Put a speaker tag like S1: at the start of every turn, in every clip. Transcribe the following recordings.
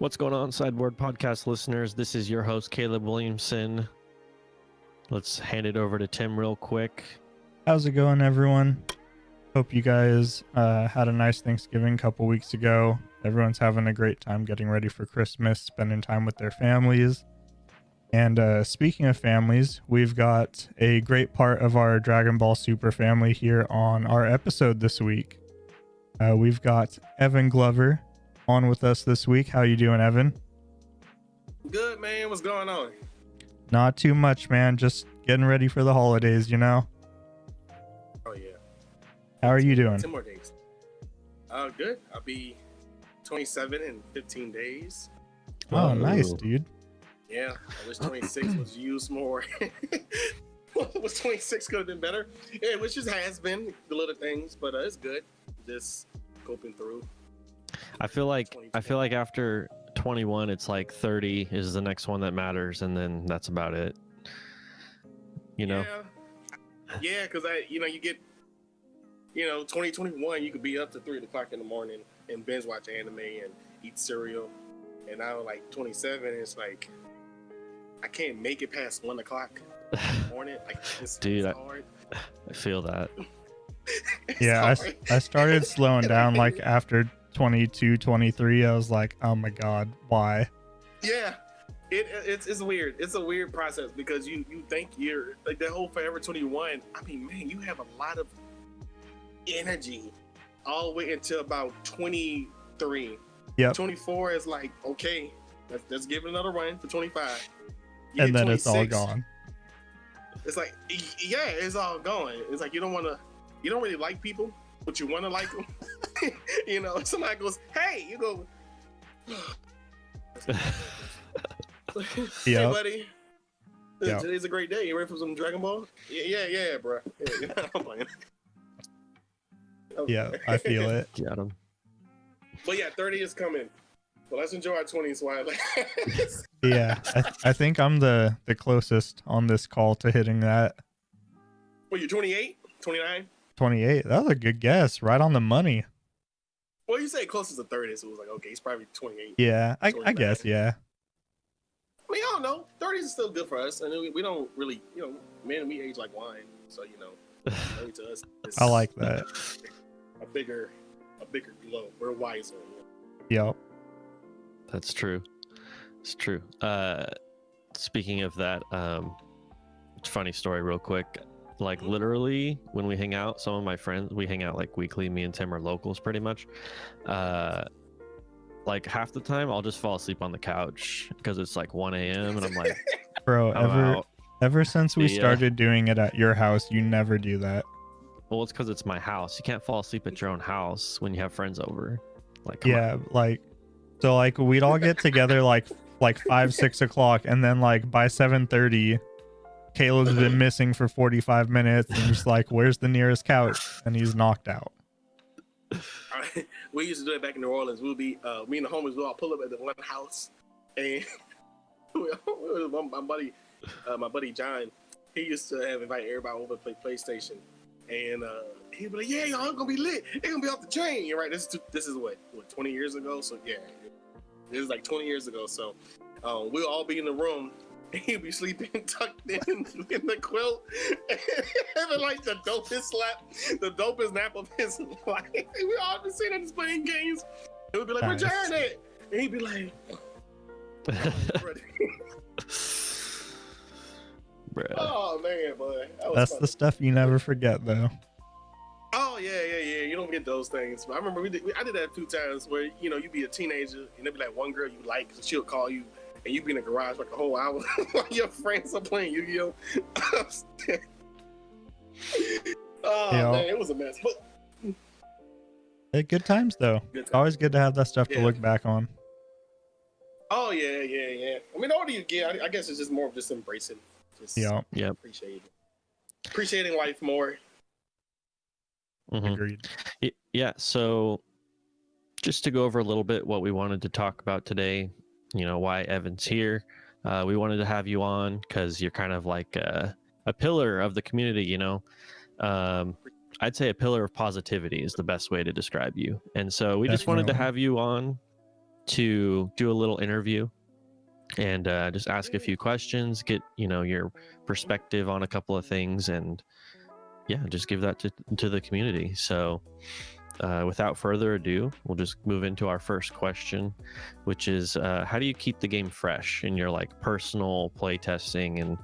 S1: What's going on, Sideboard podcast listeners? This is your host, Caleb Williamson. Let's hand it over to Tim real quick.
S2: How's it going, everyone? Hope you guys had a nice Thanksgiving a couple weeks ago. Everyone's having a great time getting ready for Christmas, spending time with their families. And speaking of families, we've got a great part of our Dragon Ball Super family here on our episode this week. We've got Evan Glover on with us this week. How you doing, Evan?
S3: Good, man. What's going on?
S2: Not too much, man. Just getting ready for the holidays, you know?
S3: Oh, yeah.
S2: How are you doing?
S3: 10 more days. Good. I'll be 27 in 15 days.
S2: Oh, nice, dude.
S3: Yeah, I wish 26 was used more. Was 26 could have been better? Yeah, which just has been the little things, but it's good. Just coping through.
S1: I feel like after 21, it's like 30 is the next one that matters, and then that's about it. You know?
S3: Yeah, because you get, 2021, you could be up to 3 o'clock in the morning and binge watch anime and eat cereal. And now, like 27, it's like I can't make it past 1 o'clock in the morning. Like,
S1: Dude,
S3: it's hard.
S1: I feel that.
S2: Yeah, I started slowing down like after 22, 23. I was like, oh my God, why?
S3: Yeah, it's weird. It's a weird process because you think you're like that whole Forever 21. I mean, man, you have a lot of energy all the way until about 23.
S2: Yep.
S3: 24 is like, okay, let's give it another run for 25.
S2: And then it's all gone.
S3: It's like, yeah, it's all gone. It's like you don't really like people, but you want to like them. Somebody goes, hey, you go, hey, buddy. Today's a great day. You ready for some Dragon Ball? Yeah, bro. Yeah, I'm playing.
S2: Yeah, I feel it.
S1: Got him.
S3: But yeah, 30 is coming. Well, let's enjoy our 20s while
S2: Yeah, I think I'm the closest on this call to hitting that.
S3: Well, you're 28, 29?
S2: 28. That was a good guess. Right on the money.
S3: Well, you say closest to 30, so it was like, okay, he's probably 28.
S2: Yeah, I guess, yeah.
S3: I mean, I don't know. 30s is still good for us. And we don't really, man, we age like wine. So, to us,
S2: I like that.
S3: A bigger glow. We're wiser.
S2: Yep.
S1: That's true. It's true. Speaking of that, funny story real quick. Like literally when we hang out, some of my friends, we hang out like weekly. Me and Tim are locals pretty much. Like half the time I'll just fall asleep on the couch because it's like 1 a.m. and I'm like,
S2: bro, ever since we started doing it at your house, you never do that.
S1: Well, it's because it's my house. You can't fall asleep at your own house when you have friends over. Like,
S2: yeah, so we'd all get together like 5, 6 o'clock, and then like by 7:30, Caleb's been missing for 45 minutes, and just like, where's the nearest couch? And he's knocked out.
S3: We used to do it back in New Orleans. We'll be me and the homies will all pull up at the one house, and my buddy John, he used to have invite everybody over to play PlayStation. And he'd be like, yeah, y'all gonna be lit. They're gonna be off the chain. You're right. This is what 20 years ago? So yeah, this is like 20 years ago. So we'll all be in the room. And he'll be sleeping tucked in the quilt. And having like the dopest nap of his life. We all been sitting there just playing games. And we'd be like,
S2: nice.
S3: We're John it. And he'd be like, oh man, boy.
S2: That's the stuff you never forget, though.
S3: Oh yeah. You don't get those things. But I remember I did that a few times where you'd be a teenager and there'd be like one girl you like, so she'll call you and you'd be in the garage like a whole hour while your friends are playing Yu-Gi-Oh. Man, it was a mess. But
S2: hey, good times though. It's always good to have that stuff to look back on.
S3: Oh yeah. I mean, the older you get, I guess it's just more of just embracing.
S2: Yeah.
S3: Appreciating life more.
S1: Mm-hmm.
S2: Agreed.
S1: Yeah. So just to go over a little bit what we wanted to talk about today, why Evan's here. We wanted to have you on because you're kind of like a pillar of the community, I'd say a pillar of positivity is the best way to describe you. And so we just wanted to have you on to do a little interview and just ask a few questions, get your perspective on a couple of things, and yeah, just give that to the community. So without further ado, we'll just move into our first question, which is how do you keep the game fresh in your like personal play testing? And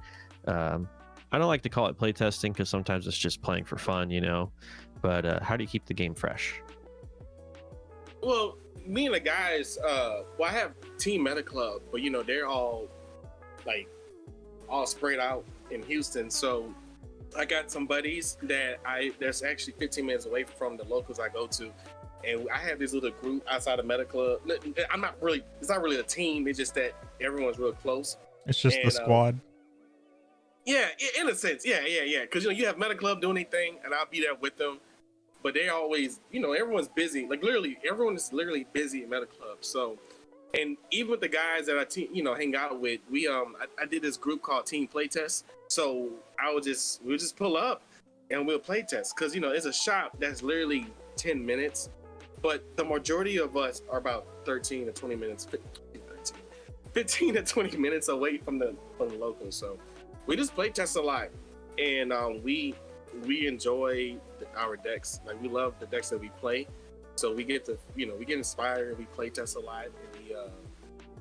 S1: I don't like to call it play testing because sometimes it's just playing for fun, but how do you keep the game fresh?
S3: Well, me and the guys, I have Team Meta Club, but they're all spread out in Houston. So I got some buddies that's actually 15 minutes away from the locals I go to, and I have this little group outside of Meta Club. It's not really a team. It's just that everyone's real close.
S2: It's just the squad.
S3: Yeah, in a sense, yeah. Because you have Meta Club doing anything, and I'll be there with them. But they always, everyone's busy. Like literally, everyone is literally busy in Meta Club. So, and even with the guys that I hang out with, I did this group called Team Playtest. So we'll just pull up and we'll play test because it's a shop that's literally 10 minutes, but the majority of us are about 13 to 20 minutes, 15 to 20 minutes away from the local. So we just play test a lot, and we enjoy our decks. Like we love the decks that we play, so we get to we get inspired. We play test a lot, and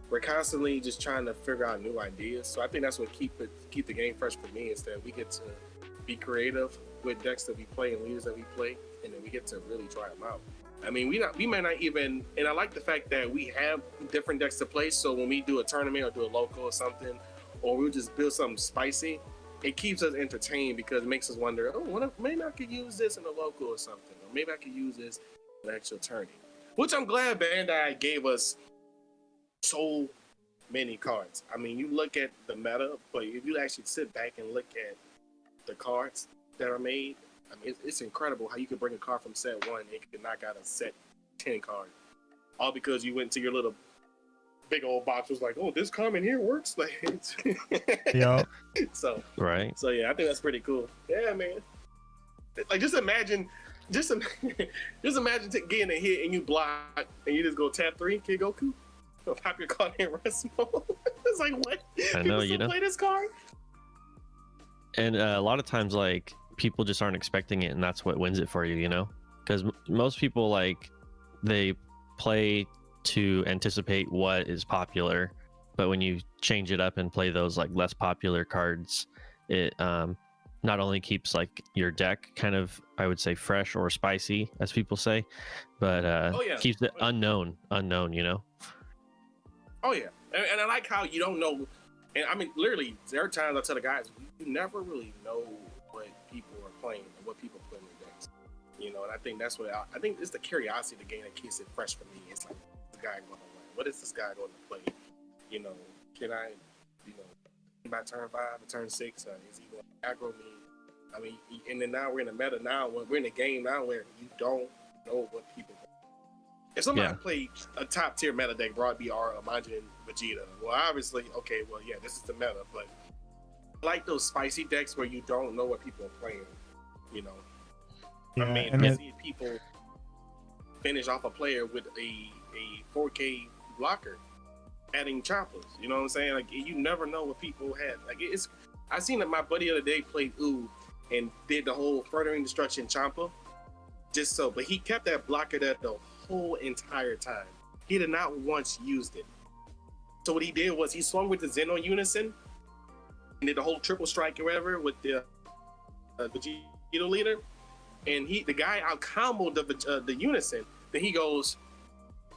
S3: we're constantly just trying to figure out new ideas. So I think that's what keep the game fresh for me, is that we get to be creative with decks that we play and leaders that we play, and then we get to really try them out. I mean, we might not even, and I like the fact that we have different decks to play. So when we do a tournament or do a local or something, or we just build something spicy, it keeps us entertained because it makes us wonder, maybe I could use this in a local or something, or maybe I could use this in an actual tourney. Which I'm glad Bandai gave us so many cards. I mean, you look at the meta, but if you actually sit back and look at the cards that are made, I mean, it's incredible how you can bring a card from set 1 and you can knock out a set 10 card, all because you went to your little big old box, was like, oh, this comment here works. Like,
S2: yeah.
S3: So
S1: right.
S3: So yeah, I think that's pretty cool. Yeah, man. Like just imagine getting a hit and you block and you just go tap 3, Kid Goku. Pop your card in rest mode. It's like, what?
S1: I know,
S3: People play this card?
S1: And a lot of times, like, people just aren't expecting it, and that's what wins it for you, Because most people, like, they play to anticipate what is popular, but when you change it up and play those, like, less popular cards, it not only keeps, like, your deck kind of, I would say, fresh or spicy, as people say, but keeps it unknown,
S3: Oh yeah, and I like how you don't know, and I mean literally there are times I tell the guys, you never really know what people are playing and what people play in their decks, and I think that's what I think it's the curiosity of the game that keeps it fresh for me. It's like, this guy going to play? What is this guy going to play? Can I, by turn 5 or turn 6, is he going to aggro me? I mean, and then now we're in a meta now, we're in a game now where you don't know what people play. If somebody played a top tier meta deck, broad BR, Majin, Vegeta, well, obviously, okay, well, yeah, this is the meta, but I like those spicy decks where you don't know what people are playing,
S2: Yeah,
S3: I mean, I see people finish off a player with a 4K blocker, adding choppers, you know what I'm saying? Like, you never know what people have. Like, I seen that my buddy the other day played and did the whole Furthering Destruction Champa, but he kept that blocker there the whole entire time. He did not once used it. So what he did was he swung with the Zeno Unison and did the whole triple strike or whatever with the Vegeta leader, and the guy out comboed the Unison. Then he goes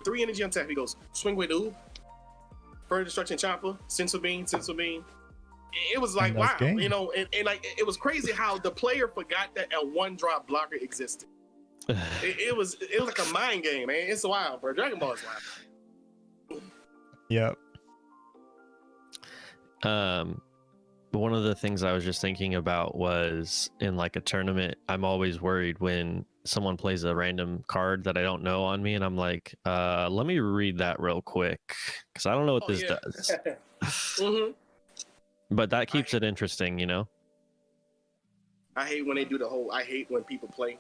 S3: 3 energy on tap. He goes swing with Further Destruction Chopper, Sensu Bean. It was like, wow, and like it was crazy how the player forgot that a 1-drop blocker existed. It was like a mind game, man. It's wild, bro. Dragon Ball is wild.
S2: Yep.
S1: One of the things I was just thinking about was in like a tournament, I'm always worried when someone plays a random card that I don't know on me, and I'm like, let me read that real quick because I don't know what this does.
S3: Mm-hmm.
S1: But that keeps it interesting,
S3: I hate when they do I hate when people play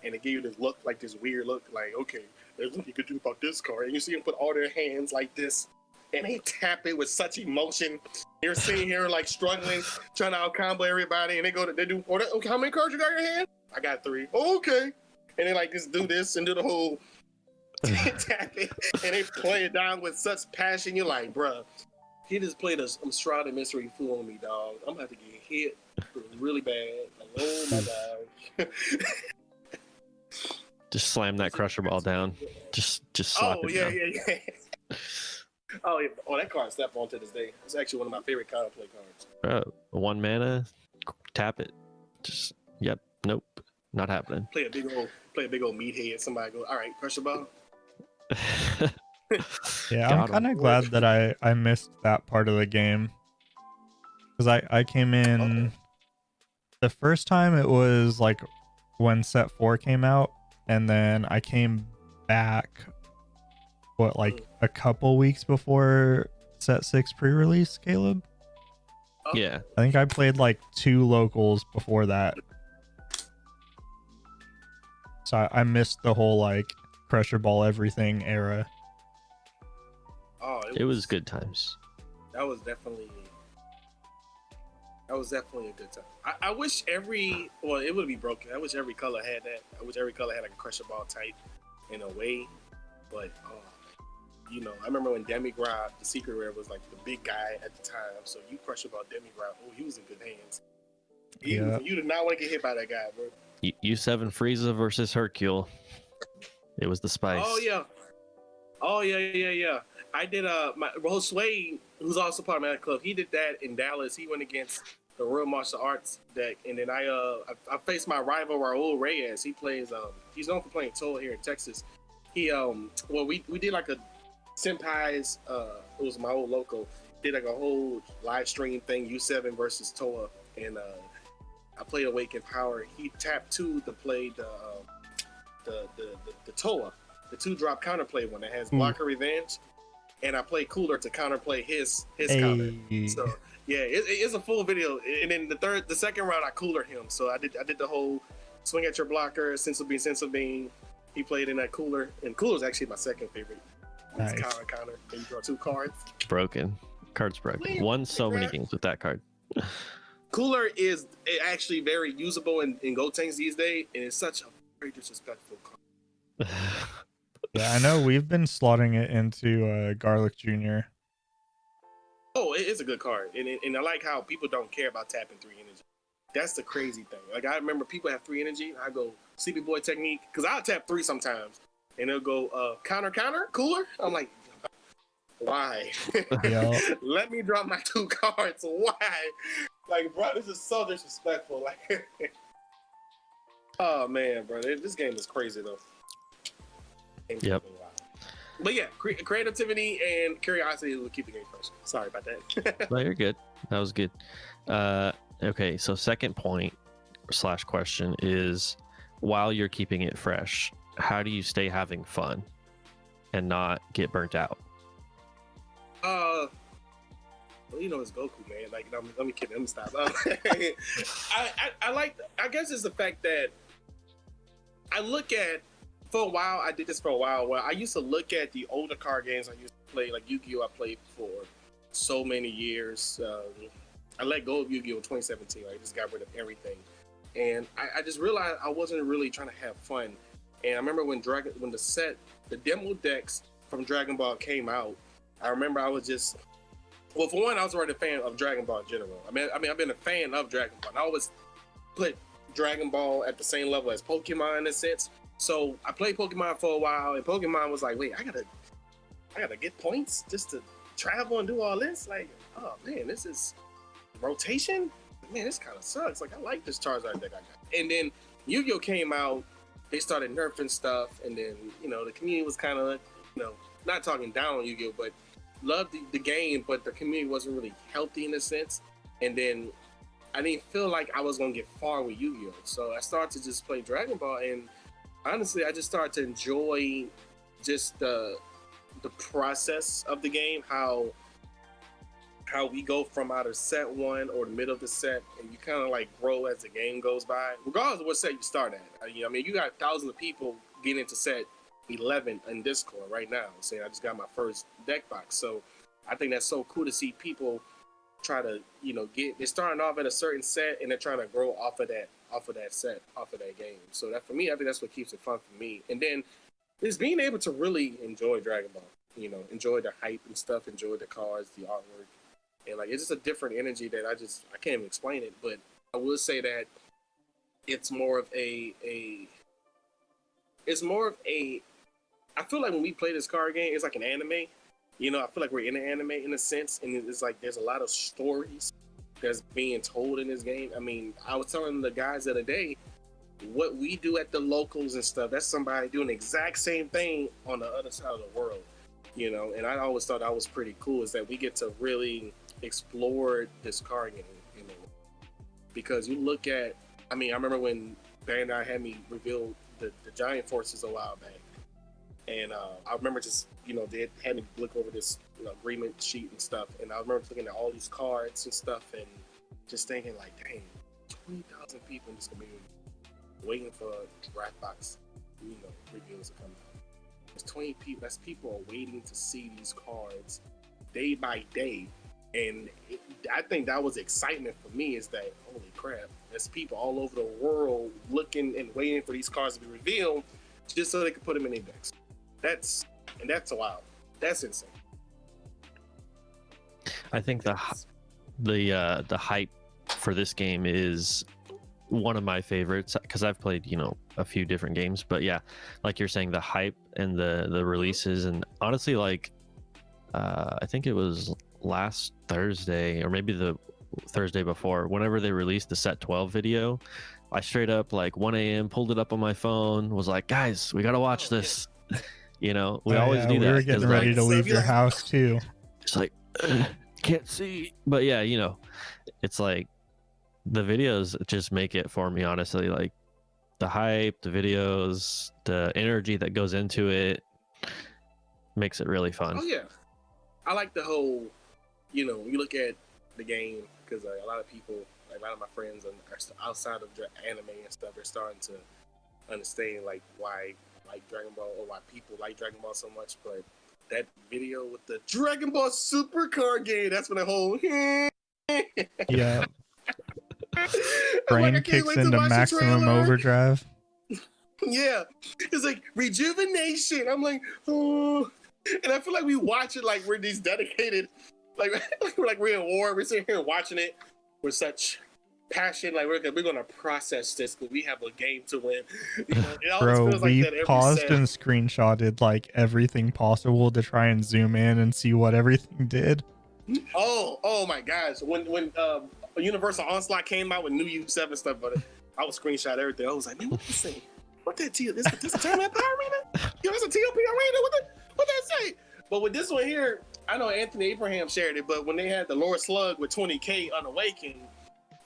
S3: and they give you this look, like this weird look, like, okay, there's what you could do about this card. And you see them put all their hands like this, and they tap it with such emotion. You're sitting here like struggling, trying to out combo everybody, and they do, okay, how many cards you got in your hand? I got 3. Oh, okay. And they like just do this and do the whole tap it, and they play it down with such passion. You're like, bruh, he just played a Shrouded Mystery Fool on me, dog. I'm gonna have to get hit really bad. Like, oh my gosh.
S1: Just slam that crusher ball down. Just slap it down.
S3: Yeah. Oh, yeah. Oh, that card stepped on to this day. It's actually one of my favorite counterplay cards.
S1: 1 mana, tap it. Yep, nope, not happening.
S3: Play a big old meathead. Somebody go, all right, pressure ball.
S2: Yeah, I'm kind of glad that I missed that part of the game, because I came in the first time. It was like when set 4 came out, and then I came back a couple weeks before set 6 pre-release, Caleb.
S1: Yeah,
S2: I think I played like 2 locals before that, so I missed the whole like pressure ball everything era.
S3: Oh,
S1: it was good times.
S3: That was definitely a good time. I wish it would be broken. I wish every color had that. I wish every color had like a crusher ball type in a way. But I remember when Demigrod, the secret rare, was like the big guy at the time. So you crusher ball Demigrod, he was in good hands. You did not want to get hit by that guy, bro.
S1: U7 Frieza versus Hercule. It was the spice.
S3: Oh yeah. I did my Josue, who's also part of my club. He did that in Dallas. He went against the Real Martial Arts deck, and then I faced my rival Raul Reyes. He plays he's known for playing Toa here in Texas. He we did like a Senpai's it was my old local, did like a whole live stream thing, U7 versus Toa, and I played Awakened Power. He tapped 2 to play the Toa, the 2-drop counterplay one that has Blocker Revenge, and I played Cooler to counterplay his counter. So yeah, it's a full video. And then the second round I coolered him. So I did the whole swing at your blocker, Sensible Bean. He played in that Cooler, and Cooler's actually my second favorite.
S2: Nice.
S3: Counter, and you draw 2 cards.
S1: Card's broken. Won so many games with that card.
S3: Cooler is actually very usable in Gotenks these days, and it's such a very disrespectful card.
S2: Yeah, I know we've been slotting it into Garlic Jr.
S3: Oh, it is a good card, and I like how people don't care about tapping 3 energy. That's the crazy thing. Like, I remember people have 3 energy. I go Sleepy Boy technique, because I'll tap 3 sometimes, and they'll go counter, Cooler. I'm like, why? Let me drop my 2 cards. Why? Like, bro, this is so disrespectful. Like, oh man, bro, this game is crazy though.
S1: Yep.
S3: But yeah, creativity and curiosity will keep the game fresh. Sorry about that.
S1: No, you're good. That was good. Okay, so second point / question is, while you're keeping it fresh, how do you stay having fun and not get burnt out?
S3: Well, it's Goku, man. Like, let me kid. Let me stop. I guess it's the fact that I look at, for a while, I did this for a while, where I used to look at the older card games I used to play, like Yu-Gi-Oh! I played for so many years. I let go of Yu-Gi-Oh! In 2017. I just got rid of everything. And I just realized I wasn't really trying to have fun. And I remember when the demo decks from Dragon Ball came out, I remember I was just, well, for one, I was already a fan of Dragon Ball in general. I mean, I've been a fan of Dragon Ball. I always put Dragon Ball at the same level as Pokemon in a sense. So I played Pokemon for a while, and Pokemon was like, wait, I gotta get points just to travel and do all this? Like, oh man, this is rotation? Man, this kind of sucks. Like, I like this Charizard deck I got. And then Yu-Gi-Oh! Came out, they started nerfing stuff, and then, the community was kind of, not talking down on Yu-Gi-Oh!, but loved the game, but the community wasn't really healthy in a sense. And then I didn't feel like I was gonna get far with Yu-Gi-Oh! So I started to just play Dragon Ball, and honestly, I just started to enjoy just the process of the game, how how we go from either set 1 or the middle of the set, and you kind of like grow as the game goes by, regardless of what set you start at. I mean, you got thousands of people getting into set 11 in Discord right now, saying I just got my first deck box. So I think that's so cool to see people try to, they're starting off at a certain set and they're trying to grow off of that set, off of that game. So that, for me, I think that's what keeps it fun for me. And then is being able to really enjoy Dragon Ball, enjoy the hype and stuff, enjoy the cards, the artwork. And like, it's just a different energy that I can't even explain it. But I will say that it's more of I feel like when we play this card game, it's like an anime. I feel like we're in an anime in a sense, and it's like there's a lot of stories that's being told in this game. I mean, I was telling the guys the other day, what we do at the locals and stuff, that's somebody doing the exact same thing on the other side of the world, and I always thought that was pretty cool, is that we get to really explore this card game, because you look at, I remember when Bandai had me reveal the Giant Forces a while back, and I remember just, they had me look over this agreement sheet and stuff, and I remember looking at all these cards and stuff and just thinking like, dang, 20,000 people in this community waiting for draft box, reviews to come out. There's 20 people. That's people are waiting to see these cards day by day, and I think that was excitement for me. Is that, holy crap? There's people all over the world looking and waiting for these cards to be revealed, just so they can put them in their decks. That's wild. That's insane.
S1: I think the hype for this game is one of my favorites, because I've played a few different games, but yeah, like you're saying, the hype and the releases, and honestly, like I think it was last Thursday or maybe the Thursday before, whenever they released the set 12 video, I straight up like 1 a.m. pulled it up on my phone, was like, guys, we gotta watch this. We always do that.
S2: We were getting ready to leave your house too.
S1: It's like, can't see, but yeah, it's like the videos just make it for me, honestly. Like the hype, the videos, the energy that goes into it makes it really fun.
S3: Oh yeah, I like the whole, you look at the game, because a lot of people, like a lot of my friends are outside of anime and stuff, they're starting to understand like why like Dragon Ball, or why people like Dragon Ball so much. But that video with the Dragon Ball Super card game, that's when the whole
S2: yeah. Brain kicks into maximum overdrive.
S3: Yeah, it's like rejuvenation. I'm like, oh, and I feel like we watch it like we're these dedicated, like we're in war. We're sitting here watching it with such passion. Like we're gonna process this because we have a game to win. It always
S2: Bro,
S3: feels like
S2: we
S3: that every
S2: paused
S3: set.
S2: and screenshotted like everything possible to try and zoom in and see what everything did.
S3: Oh my gosh! When Universal Onslaught came out with new U7 stuff, but I would screenshot everything. I was like, man, what this say? What that T? This a tournament power arena? Yo, it's a TOP arena. What that say? But with this one here, I know Anthony Abraham shared it, but when they had the Lord Slug with 20K unawakened,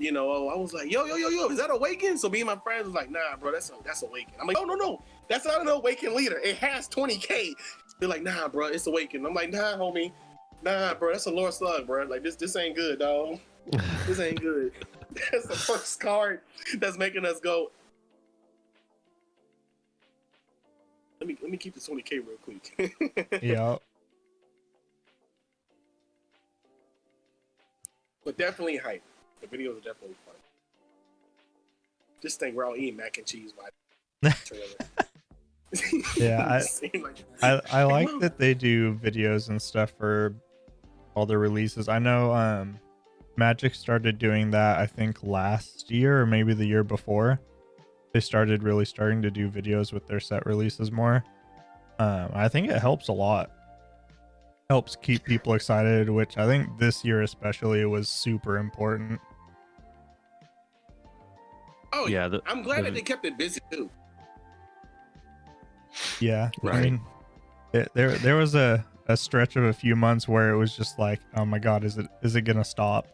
S3: I was like, yo, is that Awakened? So me and my friends was like, nah, bro, that's Awakened. I'm like, no, that's not an Awakened leader. It has 20K. They're like, nah, bro, it's Awakened. I'm like, nah, homie. Nah, bro, that's a Lord Slug, bro. Like, this ain't good, dog. This ain't good. That's the first card that's making us go. Let me keep the 20K real quick.
S2: Yeah.
S3: But definitely hype. The videos are definitely fun. Just think we're all eating mac and cheese by the trailer.
S2: Yeah, I like that they do videos and stuff for all the releases. I know Magic started doing that, I think last year or maybe the year before. They starting to do videos with their set releases more. I think it helps a lot. Helps keep people excited, which I think this year especially was super important.
S3: Oh yeah, I'm glad that they kept it busy too.
S2: Yeah,
S1: right.
S2: I mean, there was a stretch of a few months where it was just like, oh my god, is it gonna stop?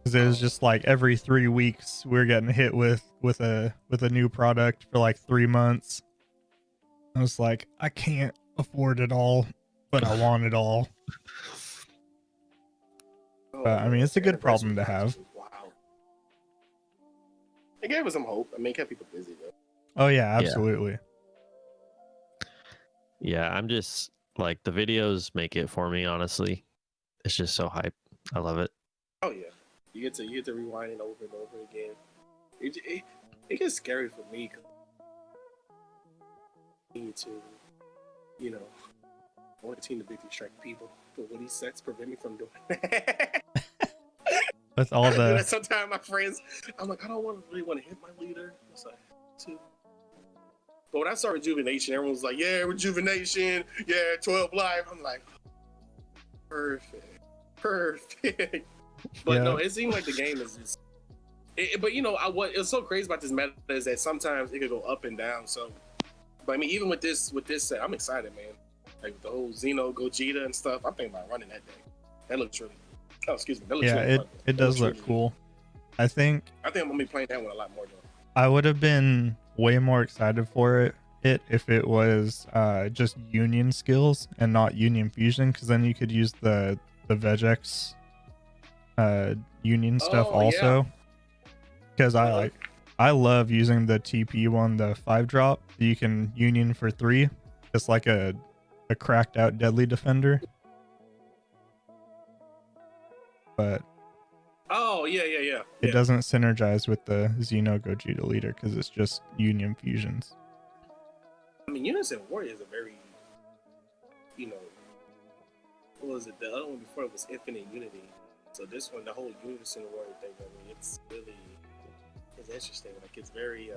S2: Because it was just like every 3 weeks we're getting hit with a new product for like 3 months. I was like, I can't afford it all, but I want it all. I mean, it's a good
S3: anniversary
S2: problem to
S3: box
S2: have.
S3: was wild. It gave us some hope. I mean, it kept people busy though.
S2: Oh yeah, absolutely.
S1: Yeah, I'm just like the videos make it for me. Honestly, it's just so hype. I love it.
S3: Oh yeah, you get to rewind it over and over again. It gets scary for me. 'Cause I need to, you know, I want the team to victory strike people, but what he sets prevent me from doing that.
S2: With all the
S3: Sometimes my friends, I'm like, I don't really want to hit my leader. It's like, two. But when I saw Rejuvenation, everyone was like, yeah, Rejuvenation, yeah, 12 life. I'm like, perfect. But no, it seemed like the game is just. But you know, what it's so crazy about this meta is that sometimes it could go up and down. So, but I mean, even with this set, I'm excited, man. Like the whole Xeno Gogeta and stuff. I'm thinking about running that deck. That looks really. Oh, excuse me. That looks really fun.
S2: It does look cool. I think
S3: I'm gonna be playing that one a lot more though.
S2: I would have been way more excited for it if it was just Union skills and not Union Fusion, because then you could use the Vegex Union stuff also. Because I love using the TP one, the 5-drop. You can Union for 3. It's like a cracked out deadly defender. But it doesn't synergize with the Xeno Gogeta leader because it's just Union fusions.
S3: I mean, Unison Warrior is a very, you know, what was it? The other one before it was Infinite Unity. So this one, the whole Unison Warrior thing, I mean, it's interesting. Like it's very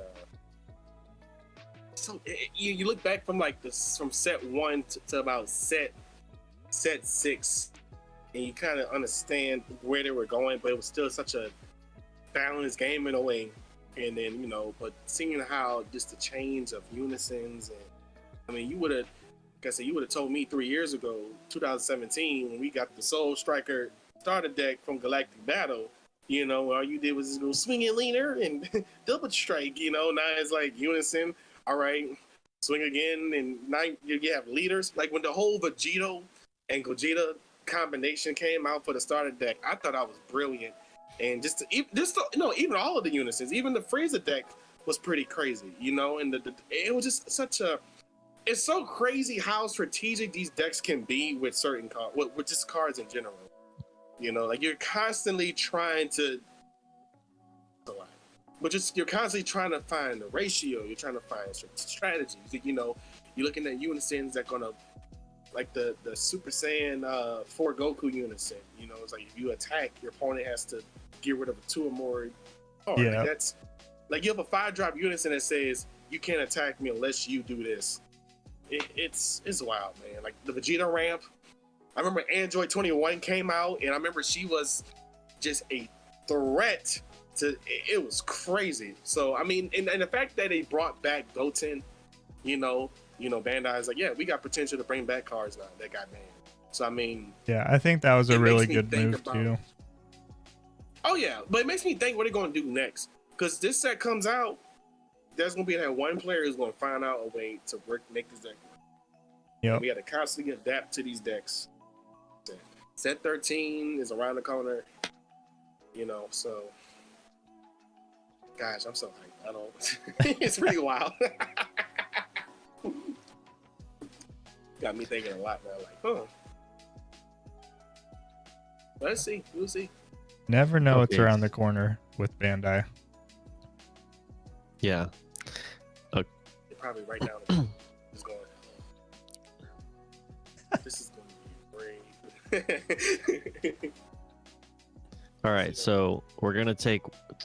S3: so you look back from like this from set 1 to about set 6, and you kind of understand where they were going, but it was still such a balanced game in a way. And then, you know, but seeing how just the change of unisons, and I mean, you would have, like I said, you would have told me 3 years ago, 2017, when we got the Soul Striker starter deck from Galactic Battle, you know, all you did was just go swing and leaner and double strike, you know. Now it's like unison, all right, swing again, and now you have leaders. Like when the whole Vegito and Gogeta combination came out for the starter deck, I thought I was brilliant. And you know, even all of the unisons, even the Frieza deck was pretty crazy, you know. And it was just it's so crazy how strategic these decks can be with certain cards, with just cards in general. You know, like you're constantly trying to, you're constantly trying to find the ratio. You're trying to find strategies. You know, you're looking at unisons that gonna, like the Super Saiyan 4 Goku unison. You know, it's like if you attack, your opponent has to get rid of 2 or more.
S2: Yeah.
S3: That's like you have a 5-drop unison that says you can't attack me unless you do this. It's wild, man. Like the Vegeta ramp. I remember Android 21 came out, and I remember she was just a threat to. It was crazy. So I mean, and the fact that they brought back Goten, you know, Bandai's like, yeah, we got potential to bring back cards now that got banned. So I mean,
S2: yeah, I think that was a really good move too.
S3: Oh yeah, but it makes me think what they're going to do next, because this set comes out, there's going to be that one player who's going to find out a way to make this deck.
S2: Yeah,
S3: we got to constantly adapt to these decks. Set 13 is around the corner, you know. So, gosh, I'm so hyped. I don't. It's really wild. Got me thinking a lot now. Like, let's see. We'll see.
S2: Never know what's around the corner with Bandai.
S1: Yeah.
S3: They're probably right now. Just going. This is going to be great.
S1: All right, so we're gonna take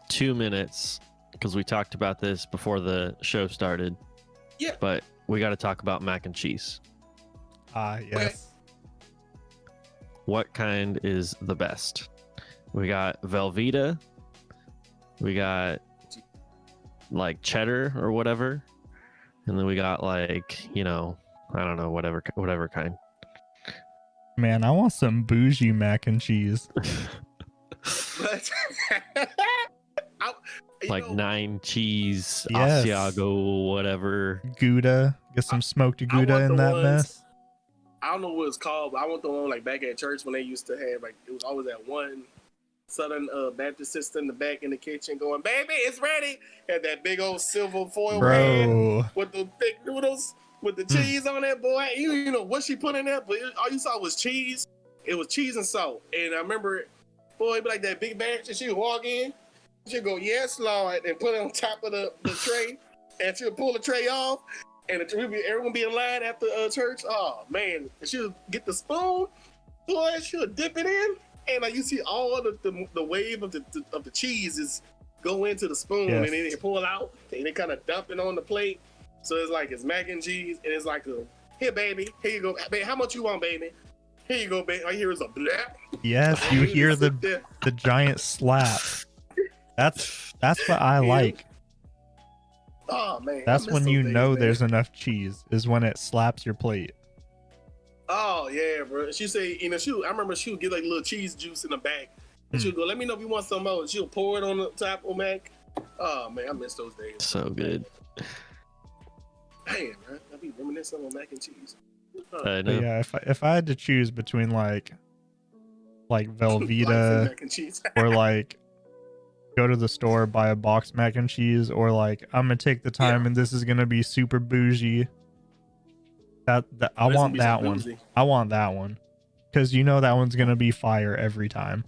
S1: 2 minutes because we talked about this before the show started.
S3: Yeah.
S1: But we got to talk about mac and cheese.
S2: Yes.
S3: Okay.
S1: What kind is the best? We got Velveeta. We got like cheddar or whatever, and then we got like, you know, I don't know, whatever kind.
S2: Man, I want some bougie mac and cheese.
S3: But
S1: like 9 cheese,
S2: Yes.
S1: Asiago, whatever.
S2: Gouda. Get some smoked Gouda in that mess.
S3: I don't know what it's called, but I want the one like back at church when they used to have like, it was always that one Southern Baptist sister in the back in the kitchen going, "Baby, it's ready." Had that big old silver foil pan
S2: Bro.
S3: with the thick noodles with the cheese on that, boy. You know what she put in there, but all you saw was cheese. It was cheese and salt. And I remember, boy, it'd be like that big batch, and she would walk in, she'd go, "Yes, Lord," and put it on top of the tray, and she'll pull the tray off, and everyone be in line after church. Oh man, and she'll get the spoon, boy, she'll dip it in, and like you see all the wave of the cheese is go into the spoon,
S2: Yes.
S3: and then they pull out, and they kind of dump it on the plate. So it's like it's mac and cheese, and it's like here, baby, here you go, baby. How much you want, baby? Here you go, baby. All you hear is a blap.
S2: Yes, you hear the giant slap. That's what I like.
S3: Oh man,
S2: That's
S3: I miss
S2: when
S3: those
S2: you
S3: days,
S2: know
S3: man.
S2: there's enough cheese, is when it slaps your plate.
S3: Oh yeah, bro. She say, I remember she would get like little cheese juice in the bag, and she'll go, "Let me know if you want some more." And she'll pour it on the top of mac. Oh man, I miss those days.
S1: So good.
S3: Damn, man, I be reminiscing on mac and cheese.
S1: I
S2: But
S1: know.
S2: yeah, if I had to choose between like
S3: Life and
S2: Velveeta
S3: mac and cheese.
S2: or like go to the store, buy a box mac and cheese, or like I'm gonna take the time and this is gonna be super bougie. I want that one. I want that one. Because you know that one's gonna be fire every time.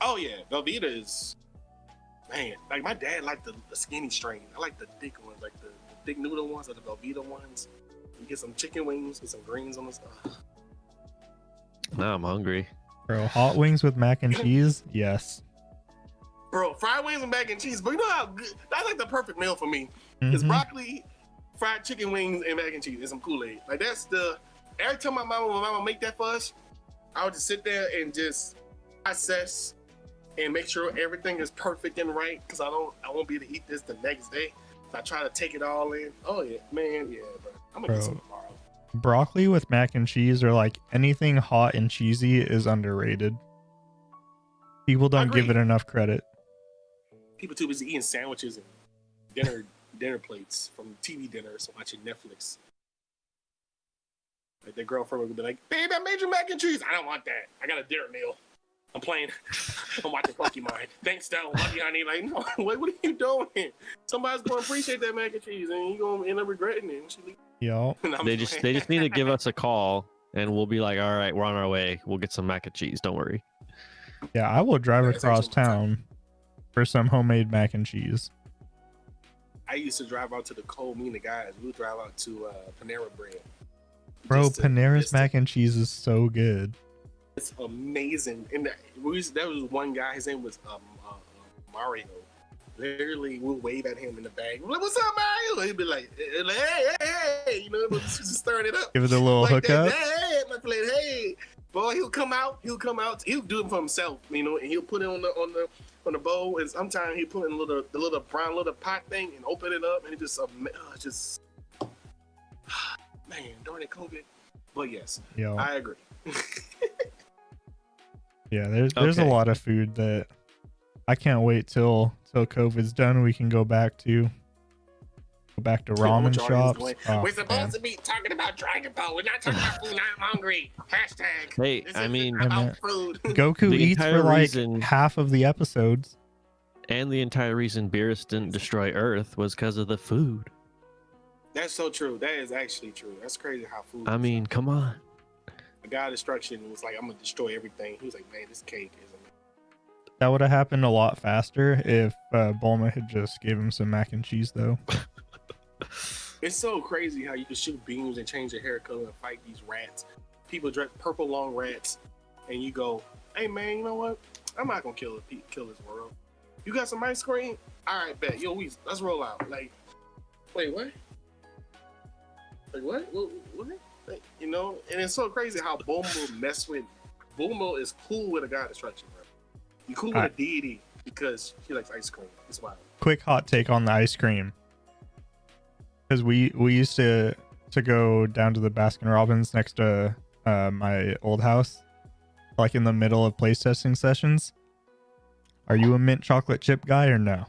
S3: Oh yeah, Velveeta is, man. Like my dad liked the skinny strain. I like the thick ones, like the thick noodle ones or the Velveeta ones. You get some chicken wings, get some greens on this.
S1: Now I'm hungry.
S2: Bro, hot wings with mac and cheese? Yes.
S3: Bro, fried wings and mac and cheese. But you know how good? That's like the perfect meal for me. It's
S2: Mhm.
S3: broccoli, fried chicken wings, and mac and cheese, and some Kool-Aid. Like that's every time my mama make that for us, I would just sit there and just assess and make sure everything is perfect and right. Cause I won't be able to eat this the next day. So I try to take it all in. Oh yeah, man, yeah, bro. I'm gonna get some tomorrow.
S2: Broccoli with mac and cheese, or like anything hot and cheesy, is underrated. People don't give it
S3: Agreed.
S2: enough credit.
S3: People too busy eating sandwiches and dinner plates from TV dinners, watching Netflix. Like their girlfriend would be like, "Babe, I made you mac and cheese." "I don't want that. I got a dinner meal. I'm playing. I'm watching Pokemon. Thanks, though. Love you, honey." Like, no, what are you doing? Somebody's gonna appreciate that mac and cheese, and you're gonna end up regretting it when she leaves.
S2: Yo.
S1: They just need to give us a call, and we'll be like, "All right, we're on our way. We'll get some mac and cheese. Don't worry."
S2: Yeah, I will drive
S3: That's
S2: across
S3: actually my
S2: town for some homemade mac and cheese.
S3: I used to drive out to the Cole, me and the guys. We would drive out to Panera Bread.
S2: Bro,
S3: Just to-
S2: Panera's
S3: just to-
S2: mac and cheese is so good.
S3: It's amazing. And there was one guy. His name was Mario. Literally, we'll wave at him in the bag. We're like, "What's up, Mario?" He'd be like, hey, you know, just stirring it up.
S2: Give it a little
S3: Like
S2: hookup.
S3: that, hey, my plate, hey. Boy, he'll come out. He'll do it for himself, you know, and he'll put it on the bowl. And sometimes he'll put in the little brown little pot thing and open it up, and it just man, during the COVID. But yes,
S2: Yo.
S3: I agree.
S2: Yeah, there's a
S1: Okay.
S2: lot of food that I can't wait till COVID's done. We can go back to ramen shops. Oh,
S3: We're supposed
S2: man.
S3: to be talking about Dragon Ball. We're not talking about food. I'm hungry. Hashtag.
S1: Hey,
S3: This
S1: I
S3: isn't
S1: mean,
S3: about food.
S2: Goku
S1: The
S2: eats
S1: entire
S2: for like
S1: reason-
S2: half of the episodes.
S1: and the entire reason Beerus didn't destroy Earth was because of the food.
S3: That's so true. That is actually true. That's crazy how food.
S1: I mean, come on.
S3: the guy of destruction was like, "I'm gonna destroy everything." He was like, "Man, this cake is amazing."
S2: That would have happened a lot faster if Bulma had just gave him some mac and cheese, though.
S3: It's so crazy how you can shoot beams and change your hair color and fight these rats. People dress purple long rats, and you go, "Hey man, you know what? I'm not gonna kill this world. You got some ice cream? All right, bet. Yo, let's roll out." Like, wait, what? Like what? What? Like, you know, and it's so crazy how Bulma is cool with a god destruction, bro. You cool with a deity because he likes ice cream. It's wild.
S2: Quick hot take on the ice cream. Because we used to go down to the Baskin Robbins next to my old house, like in the middle of place testing sessions. Are you a mint chocolate chip guy or no?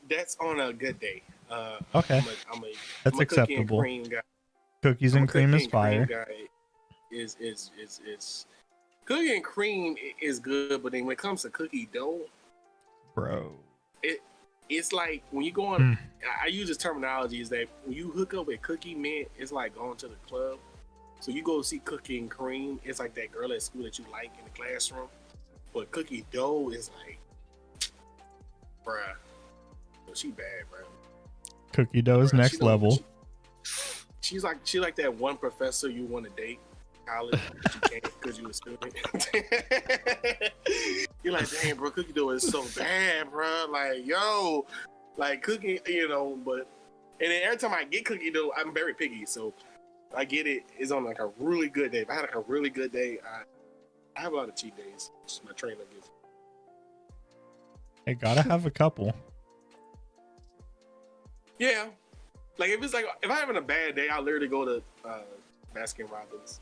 S3: That's on a good day.
S2: Okay.
S3: I'm a
S2: That's
S3: cookie
S2: acceptable.
S3: and cream guy.
S2: Cookies
S3: I'm
S2: and
S3: a
S2: cream
S3: cookie
S2: is
S3: and cream
S2: fire.
S3: guy. Is cookie and cream is good, but then when it comes to cookie dough,
S2: Bro.
S3: it's like when you go on. I use this terminology is that when you hook up with Cookie Mint, it's like going to the club. So you go see Cookie and Cream, it's like that girl at school that you like in the classroom. But cookie dough is like, bruh, she bad, bruh.
S2: Cookie dough is next level.
S3: She's like that one professor you want to date in college, but you can't because you a student. You're like, dang, bro, cookie dough is so bad, bro. Like, yo, like cookie, but and then every time I get cookie dough, I'm very picky, so I get it. It's on like a really good day. If I had like a really good day, I have a lot of cheat days. Just my trainer gives.
S2: Hey, gotta have a couple.
S3: Yeah, like if I'm having a bad day, I'll literally go to Baskin Robbins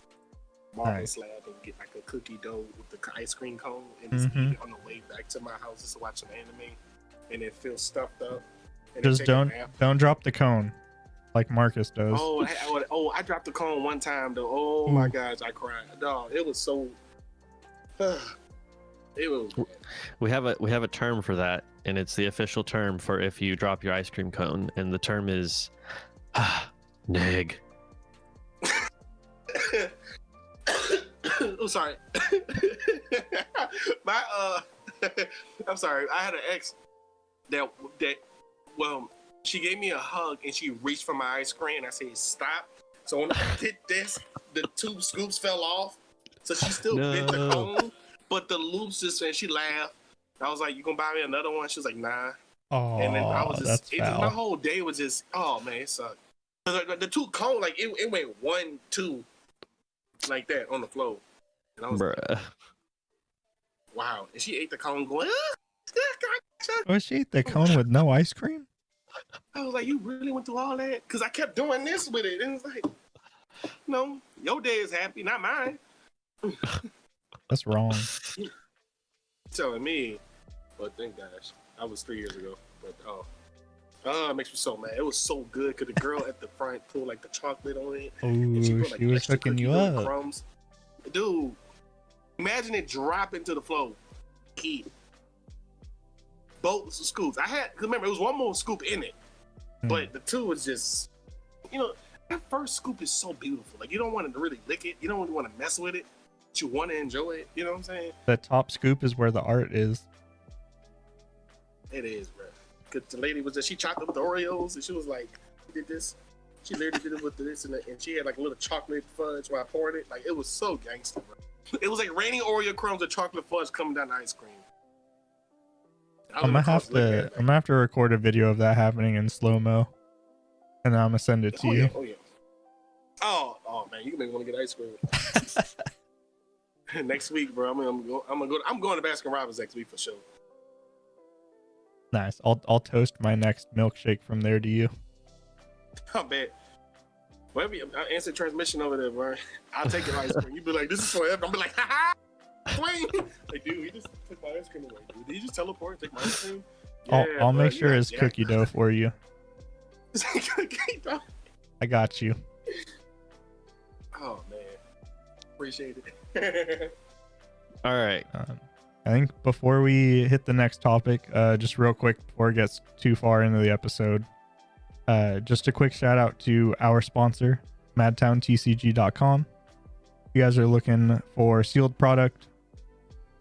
S3: Marble Slab and get like a cookie dough with the ice cream cone and just eat it on the way back to my house just to watch some anime, and it feels stuffed up. And
S2: just don't drop the cone like Marcus does.
S3: I dropped the cone one time though. Oh my gosh, I cried. Dog, it was so. It was.
S1: We have a term for that, and it's the official term for if you drop your ice cream cone, and the term is neg.
S3: I'm sorry. I'm sorry. I had an ex that she gave me a hug and she reached for my ice cream and I said stop. So when I did this, the 2 scoops fell off. So she still bit the cone, but the loops and she laughed. I was like, "You gonna buy me another one?" She was like, "Nah."
S2: Oh,
S3: and then I was just, my
S2: foul.
S3: whole day was just, oh man, it sucked. The 2 cone, like it went 1, 2, like that on the floor. And I was like, wow. And she ate the cone going,
S2: Oh, she ate the cone with no ice cream?
S3: I was like, you really went through all that? Because I kept doing this with it. And it's like, no, your day is happy, not mine.
S2: That's wrong.
S3: You're telling me. But thank gosh. That was 3 years ago. But it makes me so mad. It was so good because the girl at the front pulled like the chocolate on it.
S2: Oh,
S3: and
S2: she,
S3: put, like,
S2: was
S3: extra
S2: hooking you
S3: cookie dough
S2: up.
S3: crumbs. Dude, imagine it dropping to the floor. Eat. Both scoops. Remember, it was one more scoop in it. But the 2 was just, that first scoop is so beautiful. Like, you don't want to really lick it. You don't really want to mess with it. But you want to enjoy it. You know what I'm saying?
S2: The top scoop is where the art is.
S3: It is, bro. Because the lady she chopped up the Oreos, and she was like, she did this. She literally did it with this, and she had like a little chocolate fudge where I poured it. Like, it was so gangster, bro. It was like raining Oreo crumbs and chocolate fudge coming down the ice cream.
S2: I'm gonna have to record a video of that happening in slow-mo, and then I'm gonna send it to you.
S3: Yeah. Oh man, you can make me want to get ice cream. Next week, bro. I'm going to Baskin Robbins next week for sure.
S2: Nice. I'll toast my next milkshake from there to you.
S3: I bet. Whatever, instant transmission over there, bro. I'll take your ice cream. You be like, this is forever. I'm be like, ha ha. Like, dude, he just took my ice cream away. Dude, did he just teleport and take my ice cream? Yeah,
S2: I'll make sure it's cookie dough for you.
S3: Cookie dough.
S2: I got you.
S3: Oh man, appreciate it.
S1: All right.
S2: I think before we hit the next topic, just real quick before it gets too far into the episode, just a quick shout out to our sponsor, MadtownTCG.com. If you guys are looking for sealed product,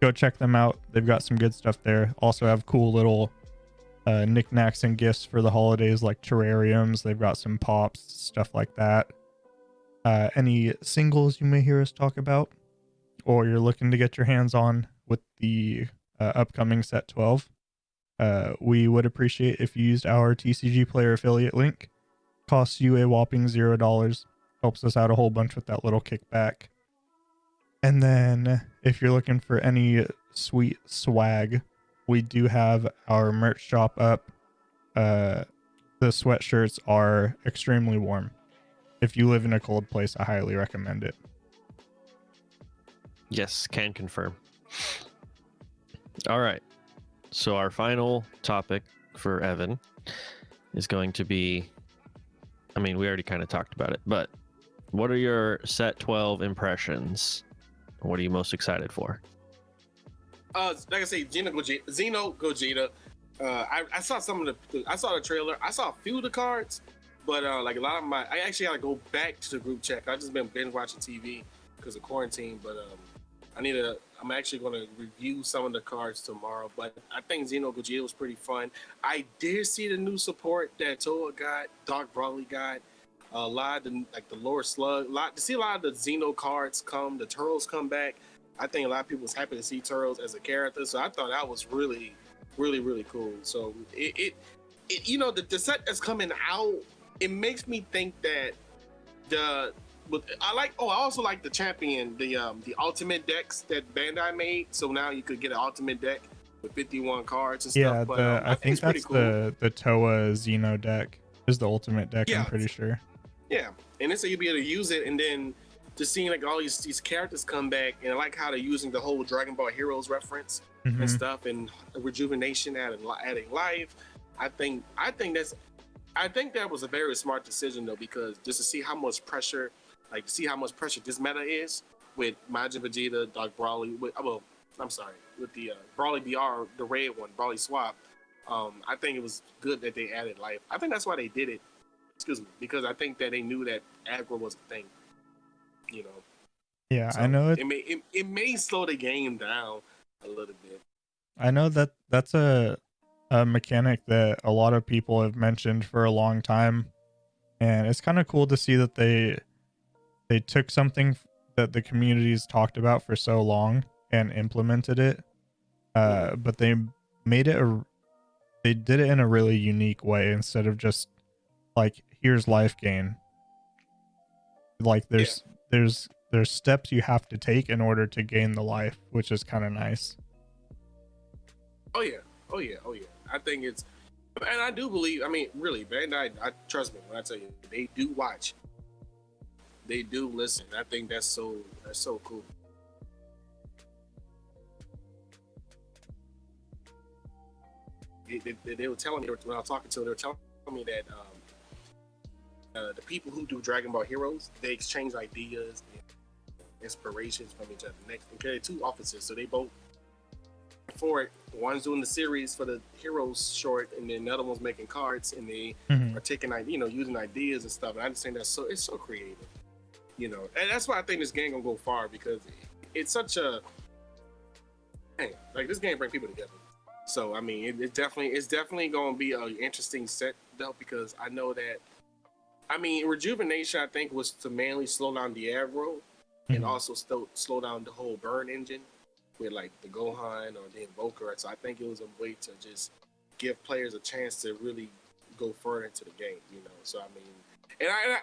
S2: go check them out. They've got some good stuff there. Also have cool little knickknacks and gifts for the holidays, like terrariums. They've got some pops, stuff like that. Any singles you may hear us talk about, or you're looking to get your hands on with the upcoming set 12, we would appreciate if you used our TCGPlayer affiliate link. Costs you a whopping $0. Helps us out a whole bunch with that little kickback. And then if you're looking for any sweet swag, we do have our merch shop up. The sweatshirts are extremely warm. If you live in a cold place, I highly recommend it.
S1: Yes, can confirm. All right. So our final topic for Evan is going to be, I mean, we already kind of talked about it, but what are your set 12 impressions? What are you most excited for?
S3: Like I say, Xeno Gogeta. I saw some of I saw the trailer. I saw a few of the cards, but like a lot of I actually got to go back to the group chat. I've just been binge watching TV because of quarantine. But I'm actually going to review some of the cards tomorrow. But I think Xeno Gogeta was pretty fun. I did see the new support that Toa got, Doc Brawley got. A lot of the Lord Slug. To see a lot of the Xeno cards come, the Turtles come back. I think a lot of people was happy to see Turtles as a character. So I thought that was really, really, really cool. So it the set that's coming out, it makes me think that I also like the champion, the ultimate decks that Bandai made. So now you could get an ultimate deck with 51 cards and stuff. But
S2: I think that's cool. the Toa Xeno deck is the ultimate deck. Yeah. I'm pretty sure. Yeah, and then so you'll be able to use it, and then just seeing like all these characters come back, and I like how they're using the whole Dragon Ball Heroes reference and stuff, and rejuvenation adding life. I think that was a very smart decision though, because just to see how much pressure this meta is with Majin Vegeta, Doc Brawley, with the Brawley BR, the red one, Brawley Swap. I think it was good that they added life. I think that's why they did it. Excuse me, because I think that they knew that aggro was a thing. Yeah, so I know
S3: it may slow the game down a little bit.
S2: I know that's a mechanic that a lot of people have mentioned for a long time, and it's kind of cool to see that they took something that the community's talked about for so long and implemented it. But they did it in a really unique way instead of just like, here's life gain. Like there's steps you have to take in order to gain the life, which is kind of nice.
S3: Oh yeah. I think it's, and I do believe, I mean, really, Bandai, trust me when I tell you, they do watch. They do listen. I think that's so cool. They were telling me when I was talking to them, they were telling me that the people who do Dragon Ball Heroes, they exchange ideas and inspirations from each other. Next, they carry two offices, so they both for it. One's doing the series for the Heroes short, and then the other one's making cards, and they are taking using ideas and stuff. And I just think it's so creative, and that's why I think this game gonna go far, because it's such a this game bring people together. So I mean, it's definitely gonna be an interesting set though, because I know that. I mean, rejuvenation, I think, was to mainly slow down the aggro and also slow down the whole burn engine with like the Gohan or the Invoker. So I think it was a way to just give players a chance to really go further into the game, So I mean,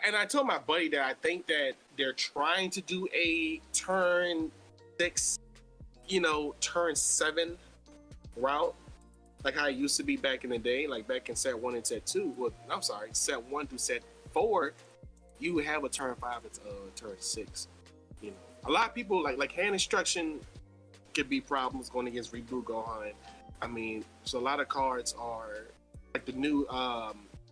S3: and I told my buddy that I think that they're trying to do a turn 6, turn 7 route, like how it used to be back in the day, like back in set 1 and set 2. Well, I'm sorry, set 1 through set 4, you would have a turn 5 and turn 6. A lot of people like hand instruction could be problems going against Reboot Gohan. I mean, so a lot of cards are like the new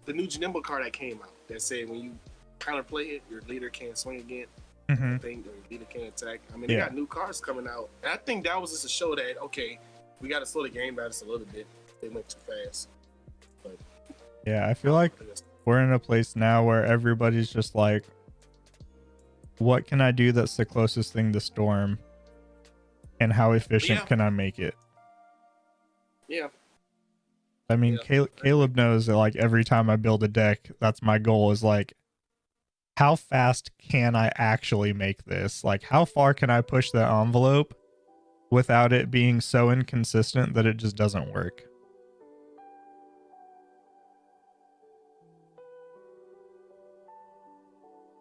S3: Janimbo card that came out that said when you counterplay it, your leader can't swing again. I think your leader can't attack. I mean, they got new cards coming out, and I think that was just to show that okay, we got to slow the game down just a little bit. They went too fast. But
S2: yeah, I feel like we're in a place now where everybody's just like, what can I do that's the closest thing to Storm, and how efficient can I make it?
S3: Yeah.
S2: I mean, Caleb knows that like every time I build a deck, that's my goal, is like, how fast can I actually make this? Like, how far can I push the envelope without it being so inconsistent that it just doesn't work?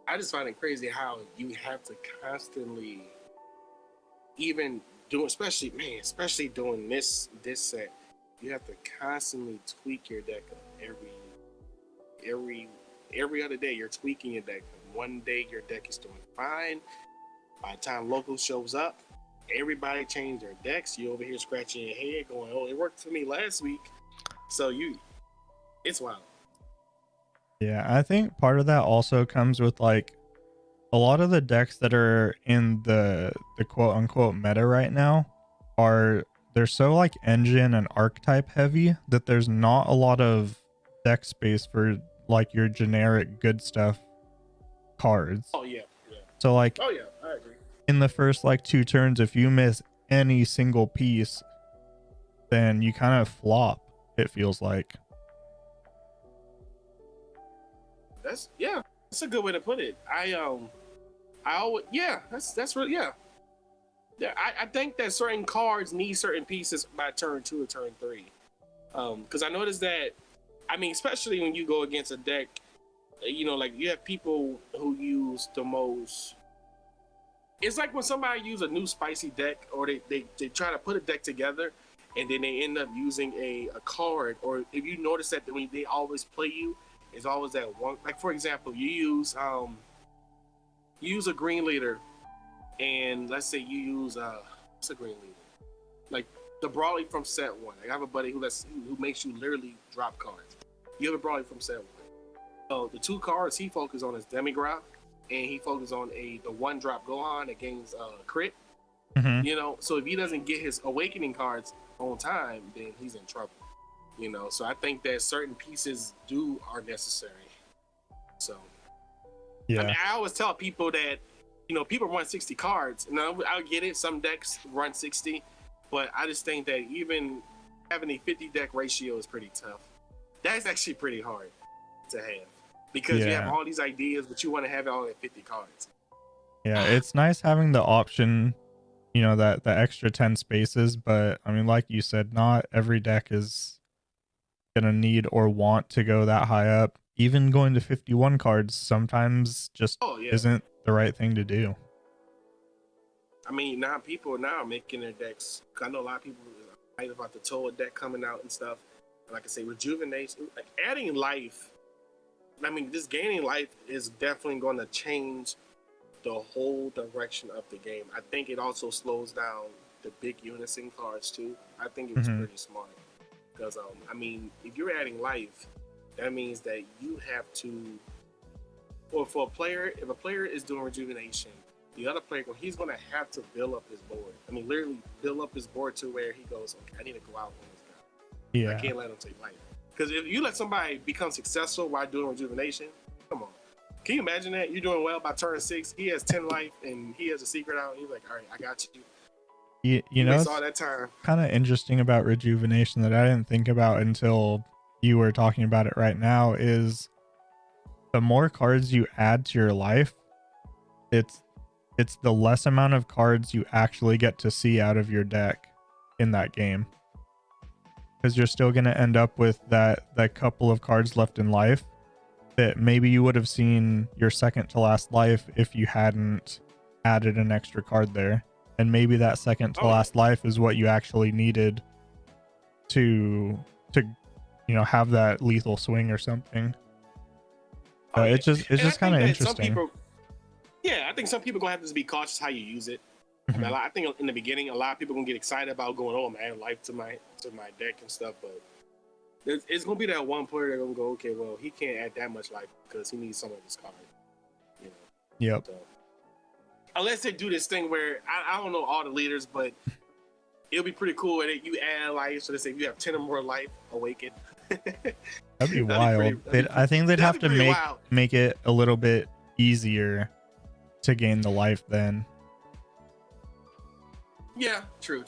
S3: I just find it crazy how you have to constantly, even doing, especially doing this set, you have to constantly tweak your deck up every other day. You're tweaking your deck. One day your deck is doing fine. By the time local shows up, everybody changed their decks. You over here scratching your head, going, "Oh, it worked for me last week." So it's wild.
S2: Yeah, I think part of that also comes with like a lot of the decks that are in the quote unquote meta right now are, they're so like engine and archetype heavy that there's not a lot of deck space for like your generic good stuff cards.
S3: Oh yeah, yeah.
S2: So like
S3: Oh yeah, I agree.
S2: in the first like 2 turns, if you miss any single piece, then you kind of flop, it feels like.
S3: That's a good way to put it. I always, yeah, that's really, yeah. Yeah, I think that certain cards need certain pieces by turn 2 or turn 3. Because I noticed that, I mean, especially when you go against a deck, you know, like you have people who use the most. It's like when somebody use a new spicy deck, or they try to put a deck together, and then they end up using a card. Or if you notice that when they always play you, it's always that one. Like for example, you use a green leader, and let's say you use what's a green leader? Like the Brawly from set 1. I have a buddy who makes you literally drop cards. You have a Brawly from set 1. So the 2 cards he focuses on is Demigraph, and he focuses on the 1-drop Gohan that gains crit.
S2: Mm-hmm.
S3: You know, so if he doesn't get his awakening cards on time, then he's in trouble. You know, so I think that certain pieces are necessary. So
S2: Yeah.
S3: I mean, I always tell people that, you know, people run 60 cards. And I get it. Some decks run 60, but I just think that even having a 50 deck ratio is pretty tough. That's actually pretty hard to have because you have all these ideas, but you want to have it all at 50 cards.
S2: Yeah, it's nice having the option, you know, that the extra 10 spaces, but I mean, like you said, not every deck is gonna need or want to go that high up. Even going to 51 cards sometimes just isn't the right thing to do.
S3: I mean, now people are making their decks. I know a lot of people are excited about the Toa deck coming out and stuff. Like I say, rejuvenation, like adding life. I mean, this gaining life is definitely going to change the whole direction of the game. I think it also slows down the big unison cards too. I think it was pretty smart because I mean, if you're adding life, that means that you have to, or for a player, if a player is doing rejuvenation, the other player, he's going to have to build up his board. I mean, literally build up his board to where he goes, okay, I need to go out on this guy.
S2: Yeah.
S3: I can't let him take life. Because if you let somebody become successful while doing rejuvenation, come on. Can you imagine that? You're doing well by turn 6, he has 10 life, and he has a secret out, and he's like, all right, I got you.
S2: You know,
S3: all that time.
S2: Kind of interesting about rejuvenation that I didn't think about until you were talking about it right now is the more cards you add to your life, it's the less amount of cards you actually get to see out of your deck in that game, because you're still going to end up with that couple of cards left in life that maybe you would have seen your second to last life if you hadn't added an extra card there. And maybe that second to last life is what you actually needed to you know, have that lethal swing or something. It's just kind of interesting.
S3: I think some people gonna have to be cautious how you use it. I mean, I think in the beginning, a lot of people gonna get excited about going, "Oh, I'm adding life to my deck and stuff." But it's gonna be that one player that's gonna go, "Okay, well, he can't add that much life because he needs some of his card." You know.
S2: Yep.
S3: So, unless they do this thing where I don't know all the leaders, but it'll be pretty cool that you add life. So let's say if you have 10 or more life awaken.
S2: That'd be wild. I think they'd have to make it a little bit easier to gain the life then.
S3: Yeah, true.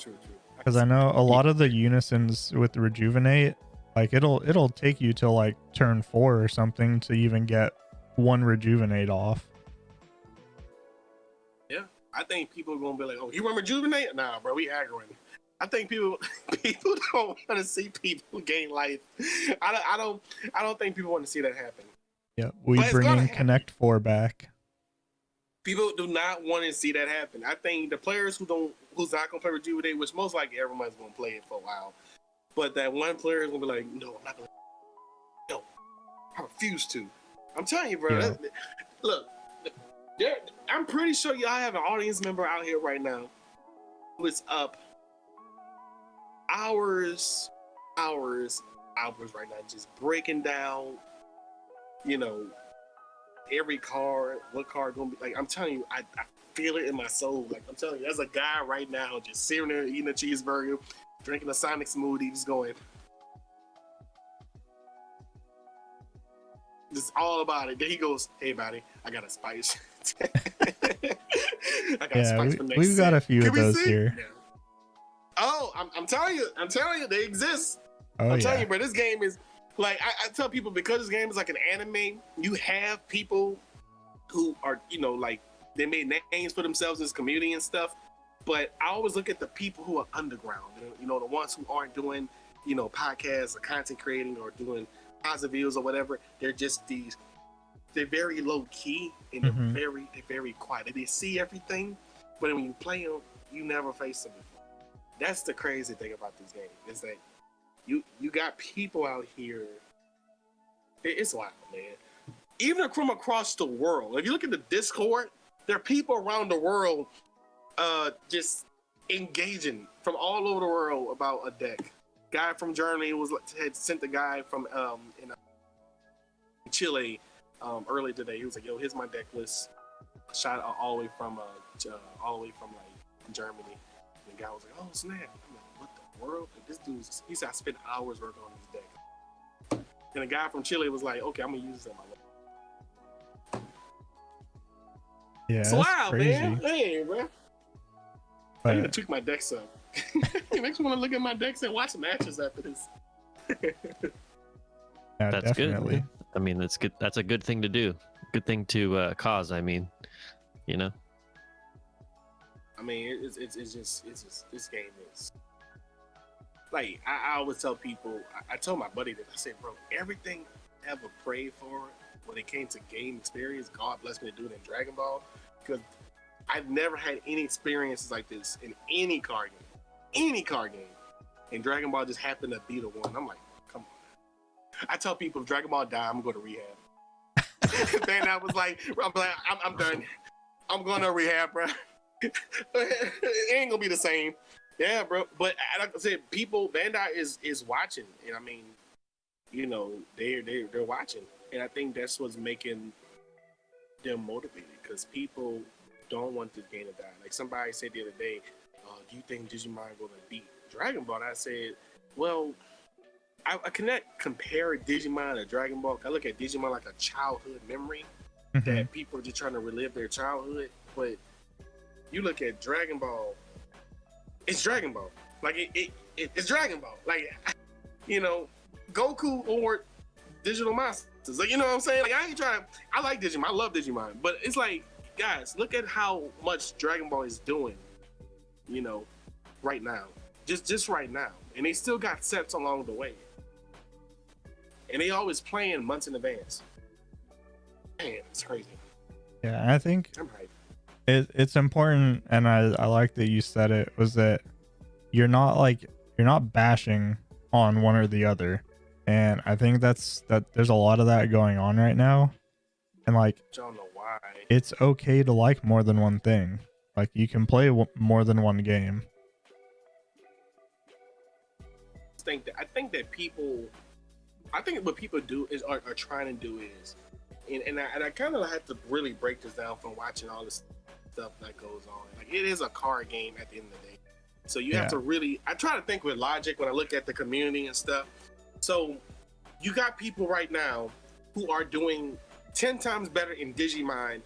S2: Because I know a lot of the unisons with the rejuvenate, like it'll take you till like turn 4 or something to even get one rejuvenate off.
S3: Yeah, I think people are gonna be like, "Oh, you want rejuvenate?" Nah, bro, we aggroing. I think people don't want to see people gain life. I don't think people want to see that happen.
S2: Yeah, we bringing Connect 4 back.
S3: People do not want to see that happen. I think the players who's not gonna play rejuvenate, which most likely everyone's gonna play it for a while, but that one player is gonna be like, "No, I'm not gonna. No, I refuse to." I'm telling you, bro.
S2: Yeah.
S3: Look, I'm pretty sure y'all have an audience member out here right now who is up hours right now, just breaking down, you know, every card, what card gonna be like. I'm telling you, I feel it in my soul. Like I'm telling you, there's a guy right now just sitting there eating a cheeseburger, drinking a Sonic smoothie, just going, just all about it. Then he goes, "Hey, buddy, I got a spice. I got a spice for next
S2: we've got a few
S3: Can
S2: of
S3: we
S2: those
S3: see?"
S2: here.
S3: Yeah. Oh, I'm telling you, they exist.
S2: Oh,
S3: I'm
S2: yeah.
S3: telling you, bro, this game is like I tell people, because this game is like an anime. You have people who are, like they made names for themselves in this community and stuff. But I always look at the people who are underground. The ones who aren't doing, podcasts or content creating or doing positive views or whatever. They're just these. They're very low key and they're very quiet. They see everything, but when you play them, you never face them before. That's the crazy thing about this game, is that you got people out here. It's wild, man. Even from across the world. If you look at the Discord, there are people around the world just engaging from all over the world about a deck. Guy from Germany had sent a guy from in Chile early today. He was like, "Yo, here's my deck list." Shot all the way from like Germany. And the guy was like, "Oh snap!" I'm like, "What the world?" Like, this dude's, he said, "I spent hours working on this deck." And the guy from Chile was like, "Okay, I'm gonna use this in my life."
S2: Yeah,
S3: It's
S2: that's
S3: wild,
S2: crazy.
S3: man. Hey, bro. I
S2: But
S3: need to tweak my decks up. It makes me want to look at my decks and watch matches after this.
S2: yeah,
S1: That's
S2: definitely.
S1: good. I mean, that's good. That's a good thing to do. Good thing to cause. I mean,
S3: I mean, it's just this game is like I always tell people. I told my buddy that, I said, "Bro, everything I ever prayed for when it came to game experience, God blessed me to do it in Dragon Ball, because I've never had any experiences like this in any card game. And Dragon Ball just happened to be the one. I'm like, come on. I tell people, if Dragon Ball die, I'm going to rehab. Then I was like, I'm done. I'm going to rehab, bro. It ain't gonna be the same. Yeah, bro. But like I said, Bandai is watching, and I mean, they're watching, and I think that's what's making them motivated, because people don't want this game to die. Like somebody said the other day, "Do you think Digimon gonna beat Dragon Ball?" And I said, "Well, I cannot compare Digimon to Dragon Ball. I look at Digimon like a childhood memory that people are just trying to relive their childhood. But you look at Dragon Ball, it's Dragon Ball. Like it's Dragon Ball. Like, Goku or Digital Monsters. Like, you know what I'm saying? Like, I ain't trying. I like Digimon. I love Digimon. But it's like, guys, look at how much Dragon Ball is doing, right now. Just right now. And they still got sets along the way. And they always playing months in advance. Man, it's crazy.
S2: Yeah, and I think
S3: I'm hyped.
S2: it's important, and I like that you said it, was that you're not bashing on one or the other. And I think that there's a lot of that going on right now. And like,
S3: I don't know why.
S2: it's okay to like more than one thing. Like, you can play more than one game.
S3: I think what people do is are trying to do is, and I kind of have to really break this down from watching all this stuff that goes on. Like, it is a card game at the end of the day, so you have to really. I try to think with logic when I look at the community and stuff. So you got people right now who are doing 10 times better in Digimon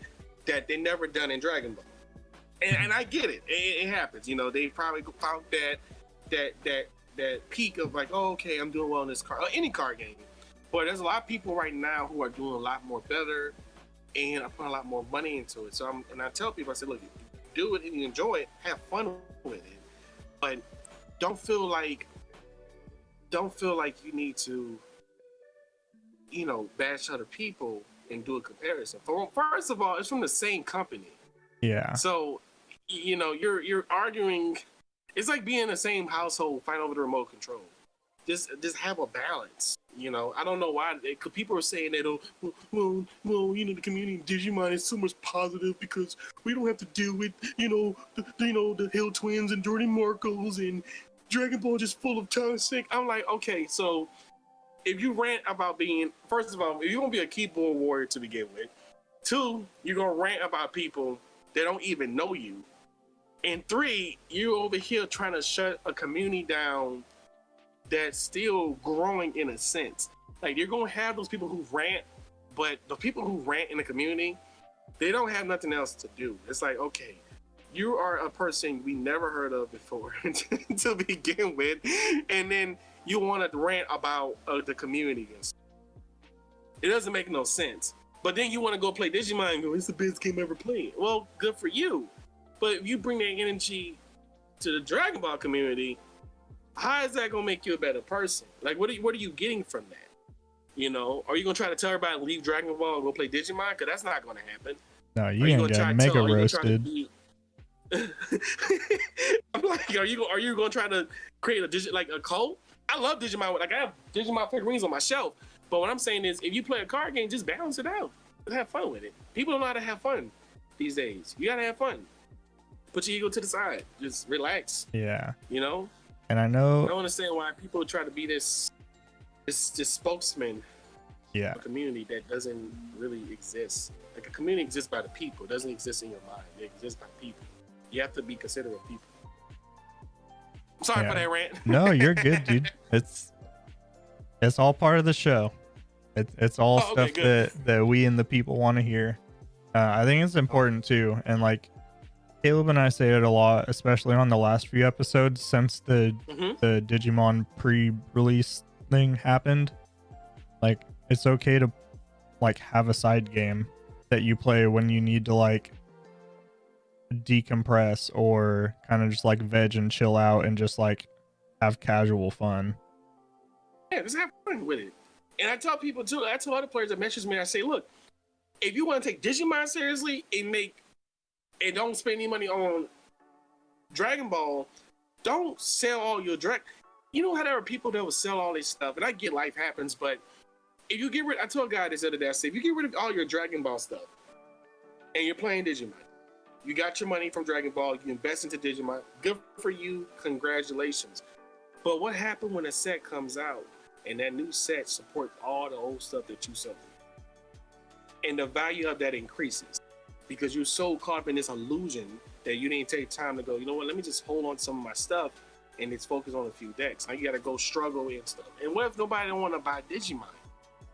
S3: that they never done in Dragon Ball, and I get it. It happens. They probably found that peak of like, oh, okay, I'm doing well in this card, or any card game. But there's a lot of people right now who are doing a lot more better, and I put a lot more money into it. So I tell people, I said, look, do it and you enjoy it, have fun with it, but don't feel like you need to, bash other people and do a comparison. First of all, it's from the same company.
S2: Yeah.
S3: So, you're arguing. It's like being in the same household, fighting over the remote control. Just have a balance. I don't know why. Because people are saying that, well, the community in Digimon is so much positive because we don't have to deal with, the Hill Twins and Jordan Marcos and Dragon Ball just full of toxic. I'm like, okay, so if you rant about being, first of all, if you're gonna be a keyboard warrior to begin with, 2, you're gonna rant about people that don't even know you. And 3, you're over here trying to shut a community down that's still growing in a sense. Like, you're gonna have those people who rant, but the people who rant in the community, they don't have nothing else to do. It's like, okay, you are a person we never heard of before to begin with, and then you want to rant about the community. It doesn't make no sense. But then you want to go play Digimon and go, it's the best game ever played. Well, good for you. But if you bring that energy to the Dragon Ball community, how is that gonna make you a better person? Like, what are you getting from that? You know, are you gonna try to tell everybody to leave Dragon Ball and go play Digimon? Because that's not gonna happen.
S2: No, you ain't gonna make it roasted.
S3: I'm like, are you gonna try to create a cult? I love Digimon. Like, I have Digimon figurines on my shelf. But what I'm saying is, if you play a card game, just balance it out. Just have fun with it. People don't know how to have fun these days. You gotta have fun. Put your ego to the side. Just relax.
S2: Yeah.
S3: You know?
S2: And I know.
S3: I don't understand why people try to be this spokesman.
S2: Yeah.
S3: A community that doesn't really exist. Like, a community exists by the people. It doesn't exist in your mind. It exists by people. You have to be considerate of people. I'm sorry for that rant.
S2: No, you're good, dude. It's all part of the show. It's all stuff that we and the people want to hear. I think it's important too. And like Caleb and I say it a lot, especially on the last few episodes since the Digimon pre-release thing happened. Like, it's okay to like have a side game that you play when you need to like decompress or kind of just like veg and chill out and just like have casual fun.
S3: Yeah, just have fun with it. And I tell people too, I tell other players that message me, I say, look, if you want to take Digimon seriously and don't spend any money on Dragon Ball, don't sell all your You know how there are people that will sell all this stuff, and I get life happens, but if you get rid, I told a guy this the other day, I said, if you get rid of all your Dragon Ball stuff and you're playing Digimon, you got your money from Dragon Ball, you invest into Digimon, good for you, congratulations. But what happened when a set comes out and that new set supports all the old stuff that you sold? And the value of that increases because you're so caught up in this illusion that you didn't take time to go, you know what, let me just hold on to some of my stuff and it's focused on a few decks. Now you got to go struggle and stuff. And what if nobody don't want to buy Digimon?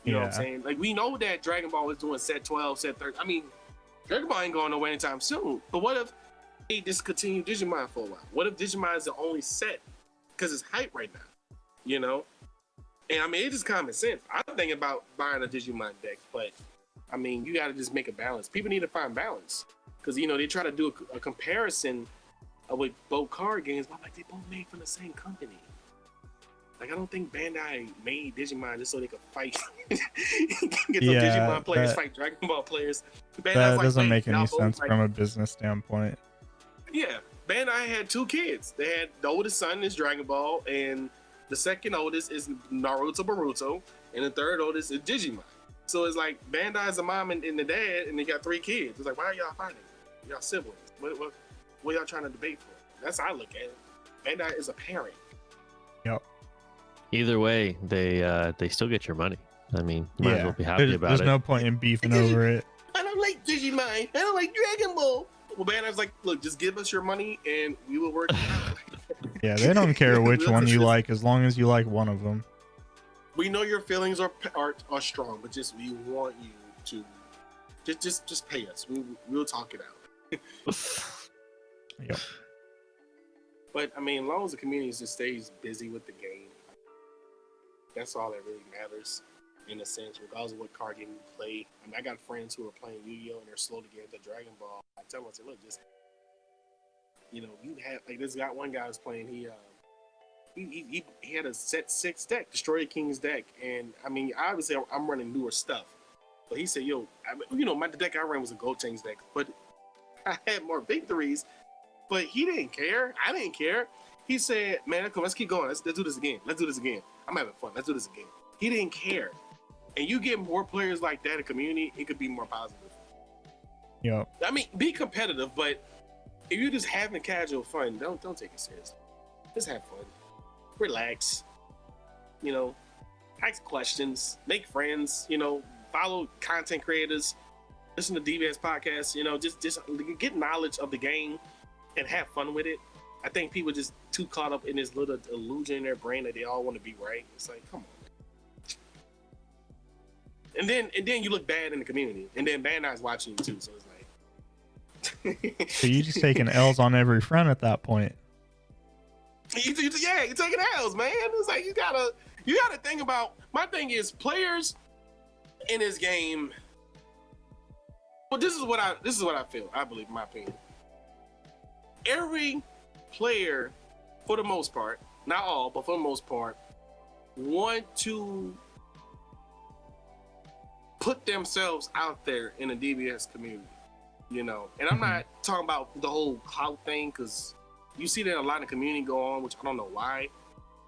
S3: You know what I'm saying? Like, we know that Dragon Ball is doing set 12, set 13. I mean, Dragon Ball ain't going nowhere anytime soon. But what if they discontinue Digimon for a while? What if Digimon is the only set? Because it's hype right now, you know? And I mean, it's just common sense. I'm thinking about buying a Digimon deck, but I mean, you got to just make a balance. People need to find balance because, you know, they try to do a comparison with both card games, but I'm like, they both made from the same company. Like, I don't think Bandai made Digimon just so they could fight. Get those Digimon players fight Dragon Ball players.
S2: That doesn't make any sense from a business standpoint.
S3: Yeah. Bandai had 2 kids. They had the oldest son is Dragon Ball, and the second oldest is Naruto Boruto, and the third oldest is Digimon. So it's like Bandai's a mom and the dad, and they got 3 kids. It's like, why are y'all fighting? Y'all siblings. What y'all trying to debate for? That's how I look at it. Bandai is a parent.
S2: Yep.
S1: Either way, they still get your money. I mean, you might as well be happy about it.
S2: There's no point in beefing over it.
S3: I don't like Digimon. I don't like Dragon Ball. Well, Bandai's like, look, just give us your money and we will work it out.
S2: Yeah, they don't care which one you like as long as you like one of them.
S3: We know your feelings are strong, but just we want you to just pay us. We'll talk it out.
S2: Yep.
S3: But I mean, as long as the community just stays busy with the game, that's all that really matters. In a sense, regardless of what card game you play. I mean, I got friends who are playing Yu-Gi-Oh! And they're slow to get into Dragon Ball. I tell them, I say, look, just, you know, you have, like, this guy, one guy was playing, he had a set 6 deck, Destroyer King's deck. And I mean, obviously I'm running newer stuff. But he said, yo, my deck I ran was a Gotenks deck, but I had more victories. But he didn't care. I didn't care. He said, man, come, let's keep going. Let's do this again. Let's do this again. I'm having fun. Let's do this again. He didn't care. And you get more players like that in the community, it could be more positive.
S2: Yeah.
S3: I mean, be competitive, but if you're just having casual fun, don't take it seriously. Just have fun. Relax. You know, ask questions, make friends, you know, follow content creators. listen to DBS podcasts, just get knowledge of the game and have fun with it. I think people just too caught up in this little illusion in their brain that they all want to be right. It's like, come on. And then you look bad in the community, and then Bandai's watching you too, so it's like.
S2: So you just taking L's on every front at that point.
S3: You're taking L's, man. It's like you gotta think about. My thing is players in this game. Well, this is what I feel. I believe, in my opinion, every player, for the most part, not all, but for the most part, want to put themselves out there in the DBS community, And I'm not talking about the whole clout thing, because you see that a lot of community go on, which I don't know why,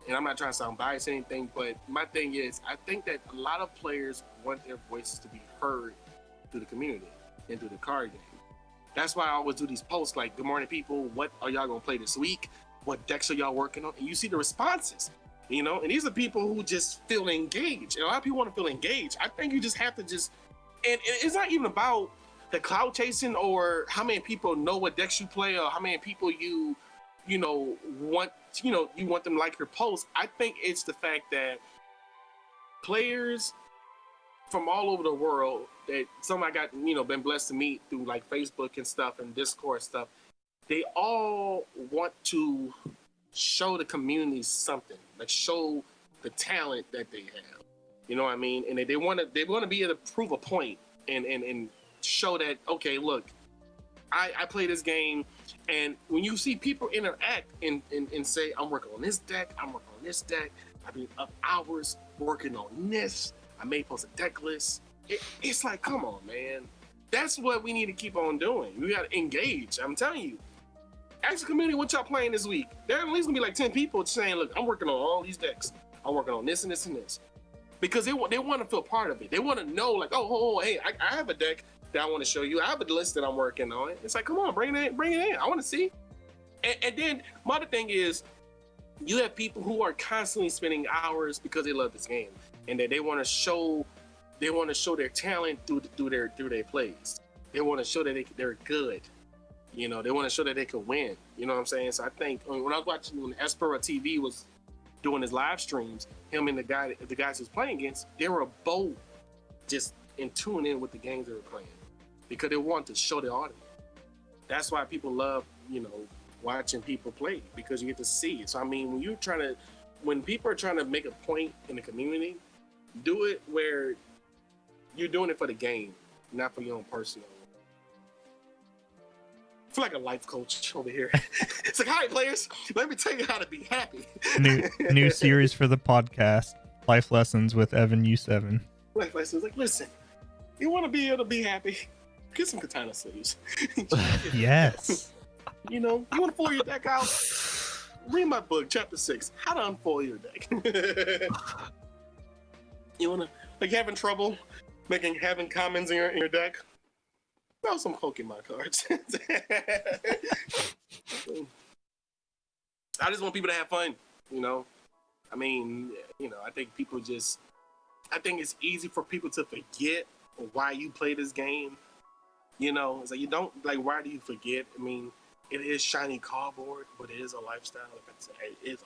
S3: and I'm not trying to sound biased or anything, but my thing is, I think that a lot of players want their voices to be heard through the community and through the card game. That's why I always do these posts like, good morning, people. What are y'all going to play this week? What decks are y'all working on? And you see the responses, and these are people who just feel engaged. And a lot of people want to feel engaged. I think you just have to and it's not even about the cloud chasing or how many people know what decks you play or how many people you want them to like your post. I think it's the fact that players from all over the world that some I got, been blessed to meet through like Facebook and stuff and Discord stuff, they all want to show the community something, like show the talent that they have. You know what I mean? And they want to be able to prove a point and show that, okay, look, I play this game. And when you see people interact and say, I'm working on this deck, I've been up hours working on this, I may post a deck list. It's like, come on, man. That's what we need to keep on doing. We got to engage. I'm telling you. Ask the community what y'all playing this week. There at least going to be like 10 people saying, look, I'm working on all these decks. I'm working on this and this and this. Because they want to feel part of it. They want to know, like, hey, I have a deck that I want to show you. I have a list that I'm working on. It's like, come on, bring it in. I want to see. And then my other thing is, you have people who are constantly spending hours because they love this game, and that they want to show their talent through their plays. They want to show that they're good. They want to show that they can win. You know what I'm saying? So I think when I was watching, when Espera TV was doing his live streams, him and the guys he was playing against, they were both just in tune in with the games they were playing because they want to show the audience. That's why people love, watching people play, because you get to see it. So I mean, when people are trying to make a point in the community, do it where you're doing it for the game, not for your own personal. I feel like a life coach over here. It's like, all right, players, let me tell you how to be happy.
S2: New series for the podcast, Life Lessons with Evan U7.
S3: Life lessons, like, listen, you want to be able to be happy, get some katana sleeves.
S2: Yes.
S3: You want to foil your deck out? Read my book, chapter 6, how to unfoil your deck. You want to, like, having trouble having commons in your deck? Throw some Pokemon cards. I just want people to have fun, I mean, I think I think it's easy for people to forget why you play this game. It's like, you don't, like, why do you forget? I mean, it is shiny cardboard, but it is a lifestyle.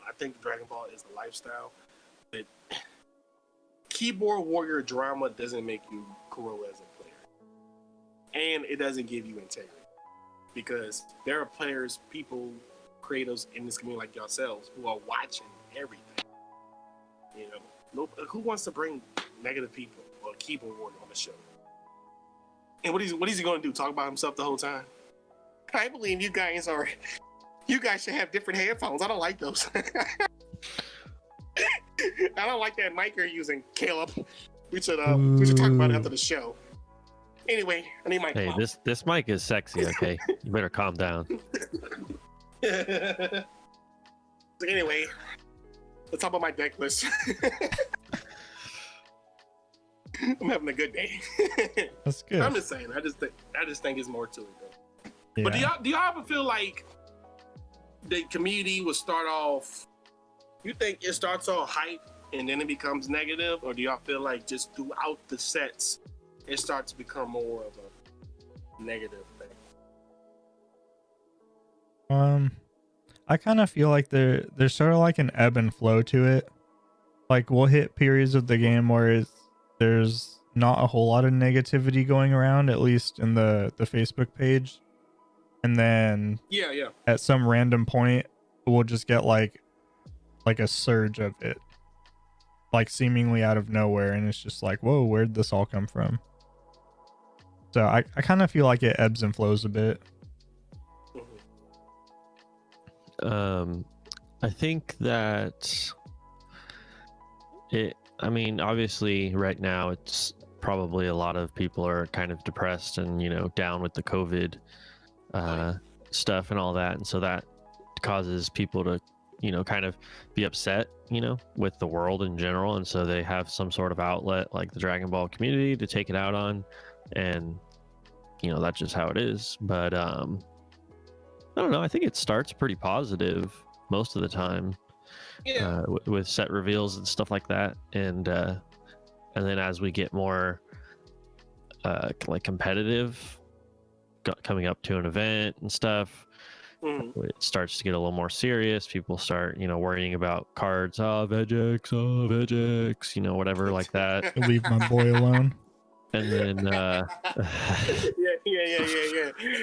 S3: I think Dragon Ball is a lifestyle. But keyboard warrior drama doesn't make you grow as a player. And it doesn't give you integrity. Because there are players, people, creators in this community like yourselves who are watching everything. Who wants to bring negative people or a keyboard warrior on the show? And what is he going to do? Talk about himself the whole time? I believe you guys should have different headphones. I don't like those. I don't like that mic you're using, Caleb. We should talk about it after the show. Anyway, I need my clout.
S1: Hey, this mic is sexy, okay? You better calm down.
S3: So anyway, let's talk about my deck list. I'm having a good day.
S2: That's good.
S3: I'm just saying. I just think it's more to it, though.
S2: Yeah.
S3: But do y'all ever feel like the community will start off? You think it starts all hype and then it becomes negative, or do y'all feel like just throughout the sets it starts to become more of negative thing?
S2: I kind of feel like there's sort of like an ebb and flow to it. Like we'll hit periods of the game where there's not a whole lot of negativity going around, at least in the Facebook page, and then
S3: Yeah.
S2: at some random point we'll just get like a surge of it, like seemingly out of nowhere, and it's just like, whoa, where'd this all come from? So I kind of feel like it ebbs and flows a bit.
S1: I think that I mean, obviously right now it's probably a lot of people are kind of depressed and, down with the COVID stuff and all that. And so that causes people to, kind of be upset, with the world in general. And so they have some sort of outlet like the Dragon Ball community to take it out on. And, that's just how it is. But, I don't know. I think it starts pretty positive most of the time, with set reveals and stuff like that, and then as we get more like competitive, coming up to an event and stuff, it starts to get a little more serious. People start, worrying about cards. Vegex, whatever like that.
S2: Leave my boy alone.
S1: And then
S3: yeah.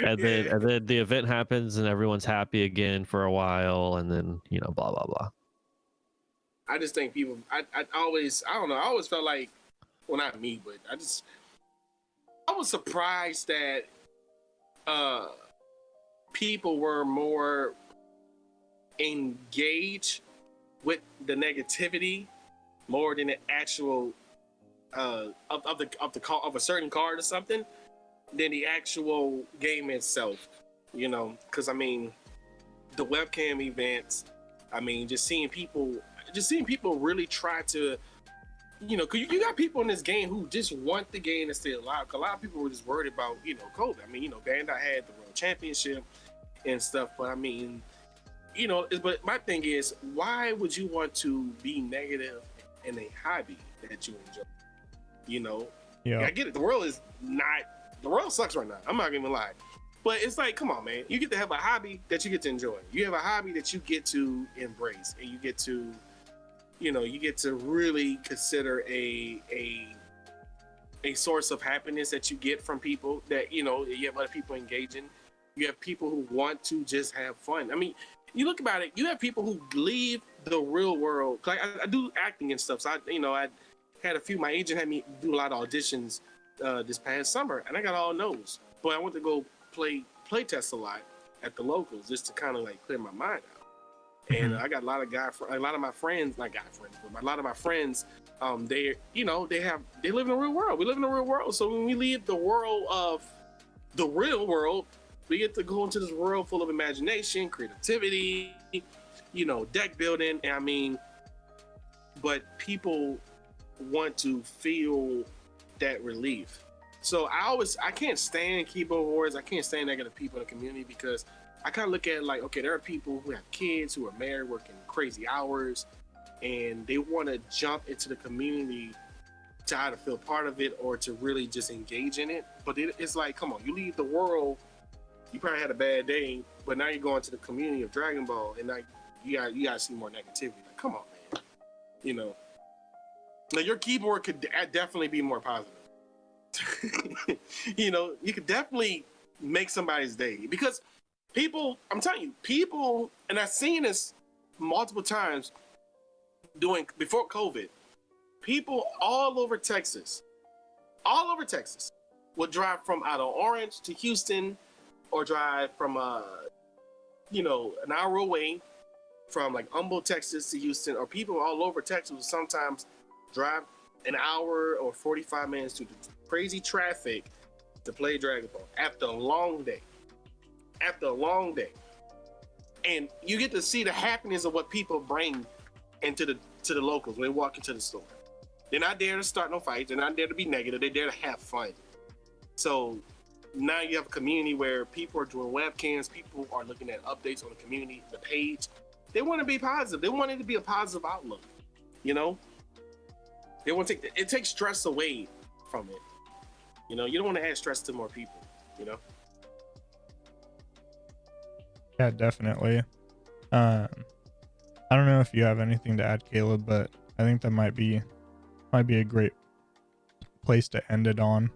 S1: and then the event happens and everyone's happy again for a while, and then blah blah blah.
S3: I just think people, I don't know, I always felt like, well, not me, but I was surprised that people were more engaged with the negativity more than the actual of a certain card or something than the actual game itself, because I mean the webcam events, I mean just seeing people really try to, because you got people in this game who just want the game to stay alive. A lot of people were just worried about COVID. I mean, Bandai had the World Championship and stuff, but I mean, but my thing is, why would you want to be negative in a hobby that you enjoy? Yeah, I get it. The world sucks right now. I'm not gonna lie, but it's like, come on, man. You get to have a hobby that you get to enjoy. You have a hobby that you get to embrace, and you get to, you get to really consider a source of happiness that you get from people that you have other people engaging. You have people who want to just have fun. I mean, you look about it. You have people who leave the real world. Like I do acting and stuff. So I had a few. My agent had me do a lot of auditions this past summer, and I got all no's. But I went to go play test a lot at the locals just to kind of like clear my mind out. And I got a lot of my friends, not guy friends, but a lot of my friends, they live in the real world. We live in the real world. So when we leave the world of the real world, we get to go into this world full of imagination, creativity, deck building. And I mean, but people want to feel that relief. So I can't stand keyboard warriors. I can't stand negative people in the community, because I kind of look at it like, okay, there are people who have kids, who are married, working crazy hours, and they want to jump into the community to either feel part of it or to really just engage in it. But it's like, come on, you leave the world, you probably had a bad day, but now you're going to the community of Dragon Ball, and now you got to see more negativity. Like, come on, man. Now your keyboard could definitely be more positive. You could definitely make somebody's day, because people, I'm telling you, people, and I've seen this multiple times before COVID, people all over Texas would drive from out of Orange to Houston, or drive from an hour away from like Humboldt, Texas to Houston, or people all over Texas would sometimes drive an hour or 45 minutes to the crazy traffic to play Dragon Ball after a long day. And you get to see the happiness of what people bring into the locals when they walk into the store. They're not there to start no fights. They're not there to be negative. They're there to have fun. So now you have a community where people are doing webcams. People are looking at updates on the community, the page. They want to be positive. They want it to be a positive outlook. They want to it takes stress away from it. You don't want to add stress to more people. you know.
S2: Yeah, definitely. I don't know if you have anything to add, Caleb, but I think that might be a great place to end it on.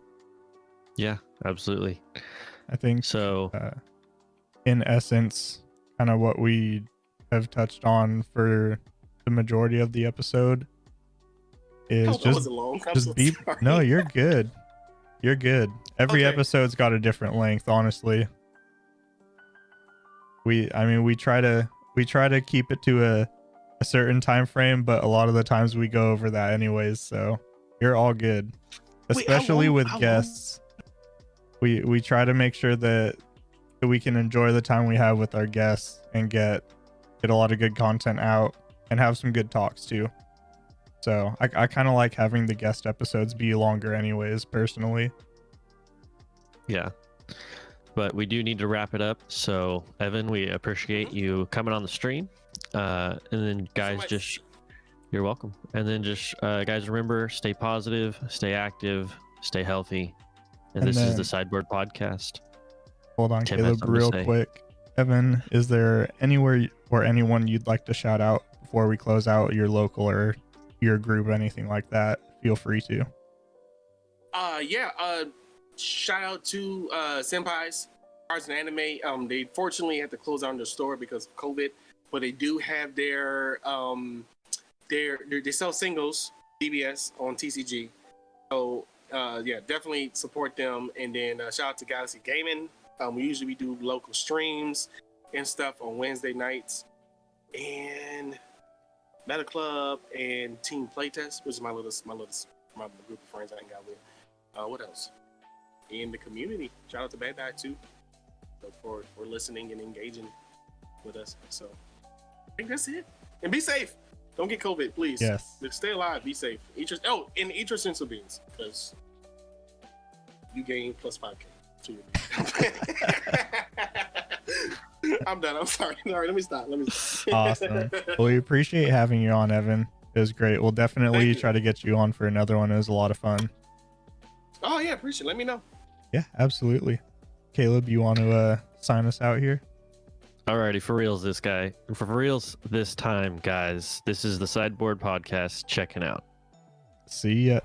S1: Yeah, absolutely.
S2: I think
S1: So
S2: in essence, kind of what we have touched on for the majority of the episode is
S3: That was long. I'm so
S2: be
S3: sorry.
S2: no, you're good. You're good. Every
S3: Okay.
S2: episode's got a different length, honestly. We try to keep it to a certain time frame, but a lot of the times we go over that anyways, so you're all good.
S3: Wait, how
S2: Especially
S3: long-
S2: with
S3: how long?
S2: guests. We try to make sure that we can enjoy the time we have with our guests and get a lot of good content out and have some good talks too. So I kind of like having the guest episodes be longer anyways, personally.
S1: yeah, but we do need to wrap it up. So Evan, we appreciate you coming on the stream. And then guys,
S3: much.
S1: just you're welcome. And then just guys, remember, stay positive, stay active, stay healthy. And this is
S2: then-
S1: the Sideboard Podcast.
S2: Hold on,
S1: Tim has
S2: Caleb,
S1: something to
S2: real
S1: say.
S2: quick. Evan, is there anywhere or anyone you'd like to shout out before we close out, your local or your group, anything like that? Feel free to.
S3: Shout out to Senpai's Cards and Anime. They fortunately had to close down their store because of COVID, but they do have their they sell singles DBS on TCG. So yeah, definitely support them. And then shout out to Galaxy Gaming. We do local streams and stuff on Wednesday nights, and Meta Club and Team Playtest, which is my group of friends I hang out with. What else? In the community, shout out to Bad Guy too for listening and engaging with us. So I think that's it. And be safe. Don't get COVID, please.
S2: Yes.
S3: Stay alive. Be safe. Eat your sensu beans because you gain plus 5K to your. I'm done. I'm sorry. All right, let me stop.
S2: Awesome. Well, we appreciate having you on, Evan. It was great. We'll definitely
S3: Thank you.
S2: try to get you on for another one. It was a lot of fun.
S3: Oh yeah, appreciate it. Let me know.
S2: Yeah, absolutely. Caleb, you want to sign us out here?
S1: Alrighty, for reals this guy. And for reals this time, guys. This is the Sideboard Podcast checking out.
S2: See ya.